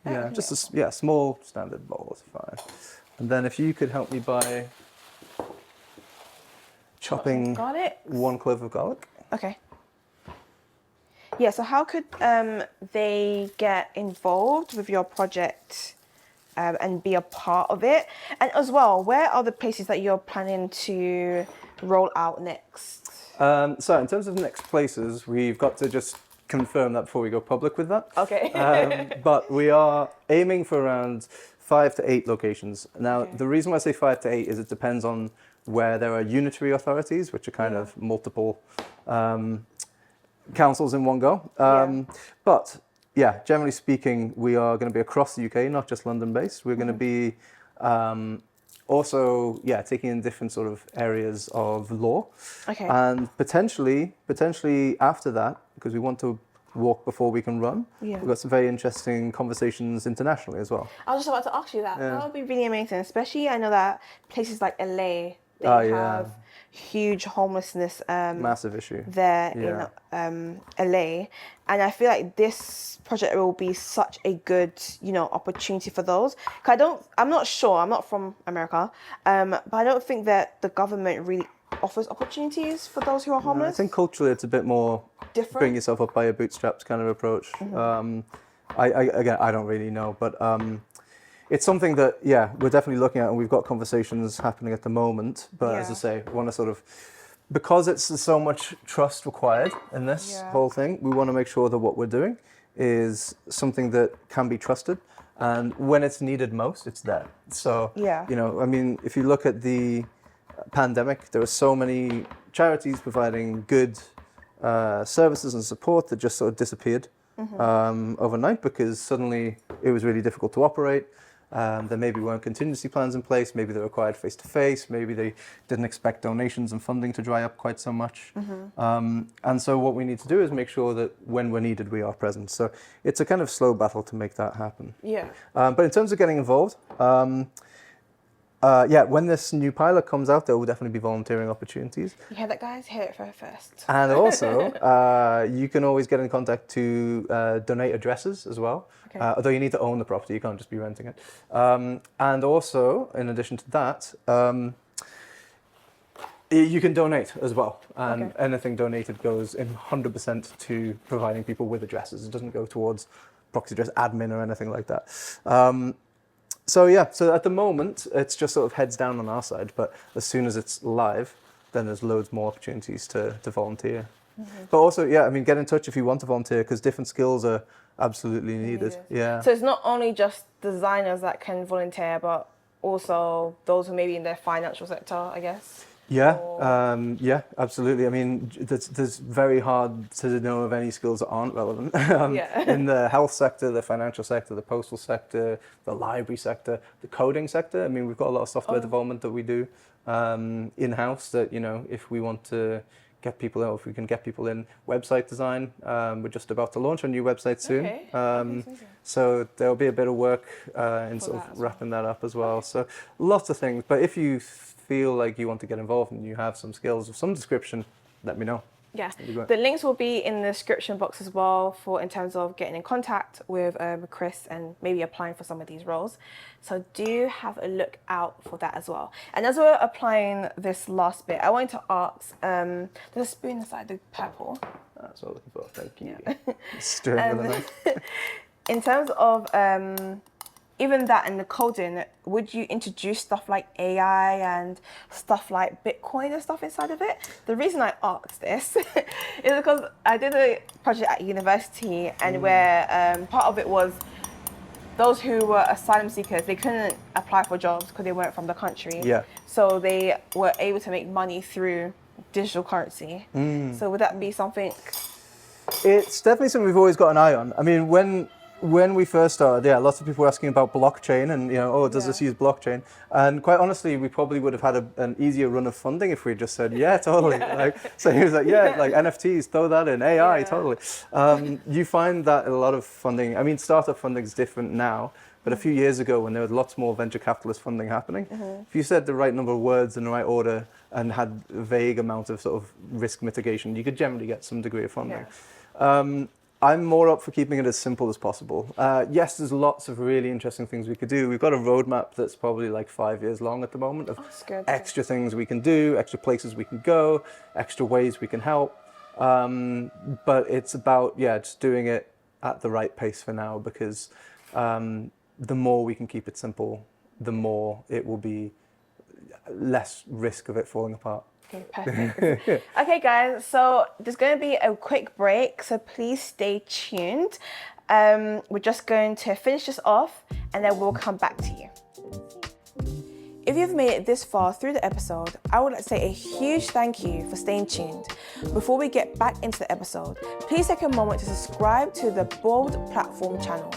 just a small standard bowl is fine. And then if you could help me by chopping 1 clove of garlic. Okay. Yeah, so how could they get involved with your project and be a part of it? And as well, where are the places that you're planning to roll out next? So in terms of next places, we've got to just confirm that before we go public with that. Okay. But we are aiming for around 5 to 8 locations. Now, the reason why I say 5 to 8 is it depends on where there are unitary authorities, which are kind of multiple councils in one go. But yeah, generally speaking, we are going to be across the UK, not just London-based. We're going to be also, taking in different sort of areas of law. Okay. And potentially after that, because we want to walk before we can run, we've got some very interesting conversations internationally as well. I was just about to ask you that. That would be really amazing, especially I know that places like LA, they have huge homelessness massive issue there in LA, and I feel like this project will be such a good opportunity for those. I'm not sure, I'm not from America, but I don't think that the government really offers opportunities for those who are homeless. I think culturally it's a bit more different, bring yourself up by your bootstraps kind of approach. I don't really know, but it's something that, we're definitely looking at, and we've got conversations happening at the moment. But as I say, we want to sort of, because it's so much trust required in this whole thing, we want to make sure that what we're doing is something that can be trusted. And when it's needed most, it's there. So, I mean, if you look at the pandemic, there were so many charities providing good services and support that just sort of disappeared overnight because suddenly it was really difficult to operate. There maybe weren't contingency plans in place, maybe they required face-to-face, maybe they didn't expect donations and funding to dry up quite so much. And so what we need to do is make sure that when we're needed, we are present. So it's a kind of slow battle to make that happen. But in terms of getting involved, when this new pilot comes out, there will definitely be volunteering opportunities. You hear that, guys? Hear it first. And also, you can always get in contact to donate addresses as well. Although you need to own the property, you can't just be renting it. And also, in addition to that, you can donate as well. And anything donated goes in 100% to providing people with addresses. It doesn't go towards proxy address admin or anything like that. So at the moment, it's just sort of heads down on our side, but as soon as it's live, then there's loads more opportunities to volunteer. But also, I mean, get in touch if you want to volunteer, because different skills are absolutely needed. So it's not only just designers that can volunteer, but also those who may be in the financial sector, I guess? Absolutely. I mean, there's very hard to know of any skills that aren't relevant. In the health sector, the financial sector, the postal sector, the library sector, the coding sector. I mean, we've got a lot of software development that we do in-house that, if we want to get people in, if we can get people in website design, we're just about to launch a new website soon. So there'll be a bit of work in sort of wrapping that up as well. So lots of things. But if you feel like you want to get involved and you have some skills of some description, let me know. Yeah, That'd be great. the links will be in the description box as well for in terms of getting in contact with Chris and maybe applying for some of these roles. So do have a look out for that as well. And as we're applying this last bit, I wanted to ask, there's a spoon inside the purple. That's what I'm looking for. Thank you. Stirring with a knife. In terms of even that and the coding, would you introduce stuff like AI and stuff like Bitcoin and stuff inside of it? The reason I asked this is because I did a project at university and where part of it was those who were asylum seekers, they couldn't apply for jobs because they weren't from the country. Yeah. So they were able to make money through digital currency. So would that be something? It's definitely something we've always got an eye on. I mean, when we first started, yeah, lots of people were asking about blockchain and, does this use blockchain? And quite honestly, we probably would have had an easier run of funding if we just said, yeah, totally. So he was like, yeah, like NFTs, throw that in, AI, totally. You find that a lot of funding, I mean, startup funding is different now, but a few years ago when there was lots more venture capitalist funding happening, if you said the right number of words in the right order and had a vague amount of sort of risk mitigation, you could generally get some degree of funding. I'm more up for keeping it as simple as possible. Yes, there's lots of really interesting things we could do. We've got a roadmap that's probably like 5 years long at the moment of extra things we can do, extra places we can go, extra ways we can help. But it's about, just doing it at the right pace for now, because the more we can keep it simple, the more it will be less risk of it falling apart. Okay, perfect. Okay, guys, so there's going to be a quick break, so please stay tuned. We're just going to finish this off and then we'll come back to you. If you've made it this far through the episode, I would like to say a huge thank you for staying tuned. Before we get back into the episode, please take a moment to subscribe to the Bold Platform channel.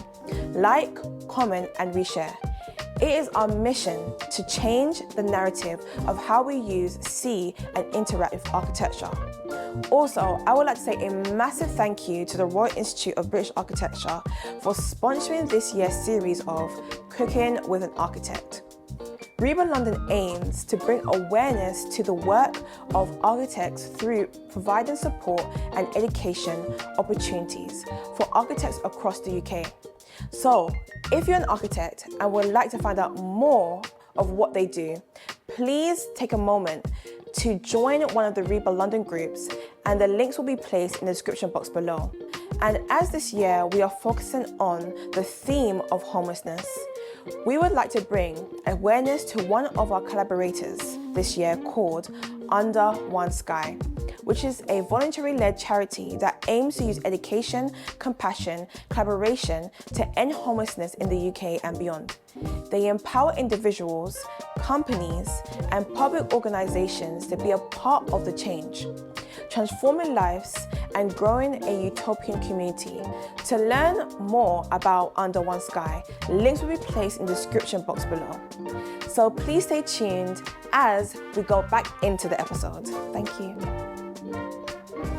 Like, comment, and reshare. It is our mission to change the narrative of how we use, see, and interact with architecture. Also, I would like to say a massive thank you to the Royal Institute of British Architecture for sponsoring this year's series of Cooking with an Architect. REBA London aims to bring awareness to the work of architects through providing support and education opportunities for architects across the UK. So, if you're an architect and would like to find out more of what they do, please take a moment to join one of the REBA London groups, and the links will be placed in the description box below. And as this year we are focusing on the theme of homelessness, we would like to bring awareness to one of our collaborators this year called Under One Sky, which is a voluntary-led charity that aims to use education, compassion, collaboration to end homelessness in the UK and beyond. They empower individuals, companies, and public organizations to be a part of the change, transforming lives and growing a utopian community. To learn more about Under One Sky, links will be placed in the description box below. So please stay tuned as we go back into the episode. Thank you.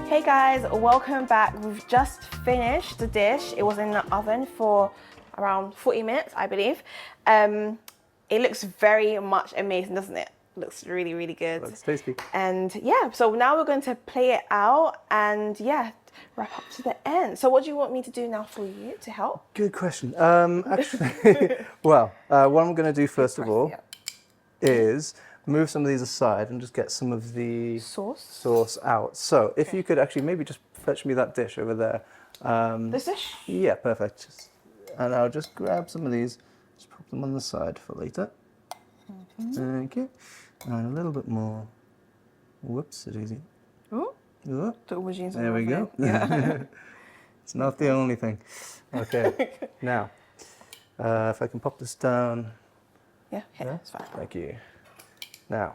Hey guys, welcome back. We've just finished the dish. It was in the oven for around 40 minutes, I believe. It looks very much amazing, doesn't it? Looks really, really good. Looks tasty. And yeah, so now we're going to play it out and wrap up to the end. So what do you want me to do now for you to help? Good question. Actually, well, what I'm going to do first of all is move some of these aside and just get some of the sauce out. So if you could actually maybe just fetch me that dish over there. This dish? Yeah, perfect. And I'll just grab some of these, just pop them on the side for later. Thank you. And a little bit more. Whoops, it easy. Ooh. Ooh. The aubergines. There we go. Yeah. It's not the only thing. Okay. Now, if I can pop this down. Yeah, that's fine. Thank you. Now,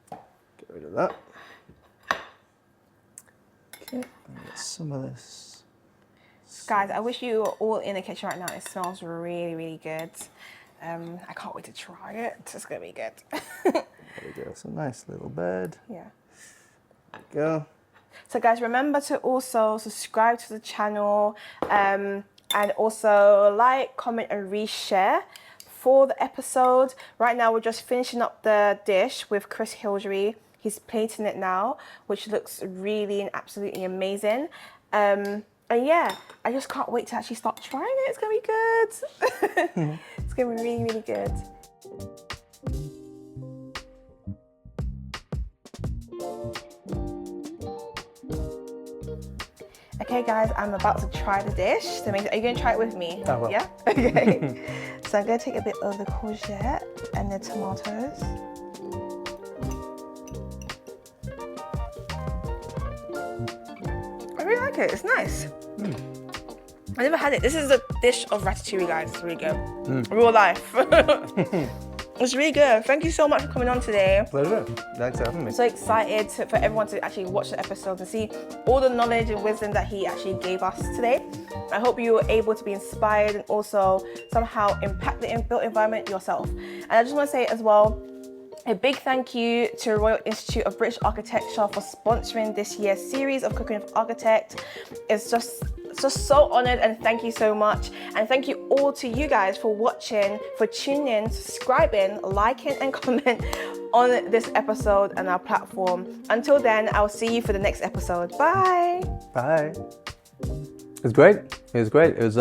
get rid of that. Okay, and get some of this. Guys, I wish you were all in the kitchen right now. It smells really, really good. I can't wait to try it. It's going to be good. There we go. It's a nice little bed. Yeah. There we go. So guys, remember to also subscribe to the channel and also like, comment, and reshare for the episode. Right now, we're just finishing up the dish with Chris Hildrey. He's plating it now, which looks really and absolutely amazing. And yeah, I just can't wait to actually start trying it. It's gonna be good. It's gonna be really, really good. Okay guys, I'm about to try the dish. So are you gonna try it with me? I will. Yeah? Okay. So I'm gonna take a bit of the courgette and the tomatoes. I really like it, it's nice. I never had it. This is a dish of ratatouille, guys. It's really good. Real life. It's really good. Thank you so much for coming on today. Pleasure. Thanks for having me. I'm so excited for everyone to actually watch the episode and see all the knowledge and wisdom that he actually gave us today. I hope you were able to be inspired and also somehow impact the built environment yourself. And I just want to say as well, a big thank you to Royal Institute of British Architecture for sponsoring this year's series of Cooking with Architect. It's just so honored, and thank you so much. And thank you all to you guys for watching, for tuning in, subscribing, liking and comment on this episode and our platform. Until then, I'll see you for the next episode. Bye. Bye. It was great. It was great. It was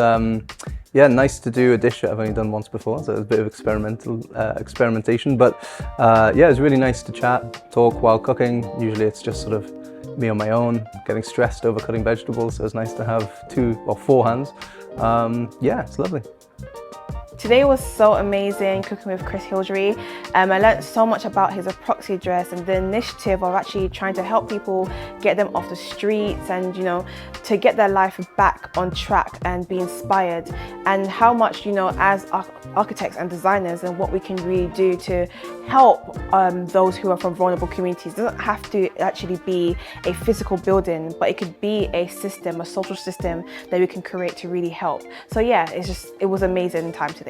yeah, nice to do a dish that I've only done once before, so it was a bit of experimentation. But yeah, it was really nice to chat, talk while cooking. Usually it's just sort of me on my own, getting stressed over cutting vegetables, so it's nice to have 2 or 4 hands. Yeah, it's lovely. Today was so amazing, cooking with Chris Hildrey. I learned so much about his Proxy Address and the initiative of actually trying to help people get them off the streets and, you know, to get their life back on track and be inspired, and how much, you know, as architects and designers and what we can really do to help those who are from vulnerable communities. It doesn't have to actually be a physical building, but it could be a system, a social system that we can create to really help. So yeah, it was amazing time today.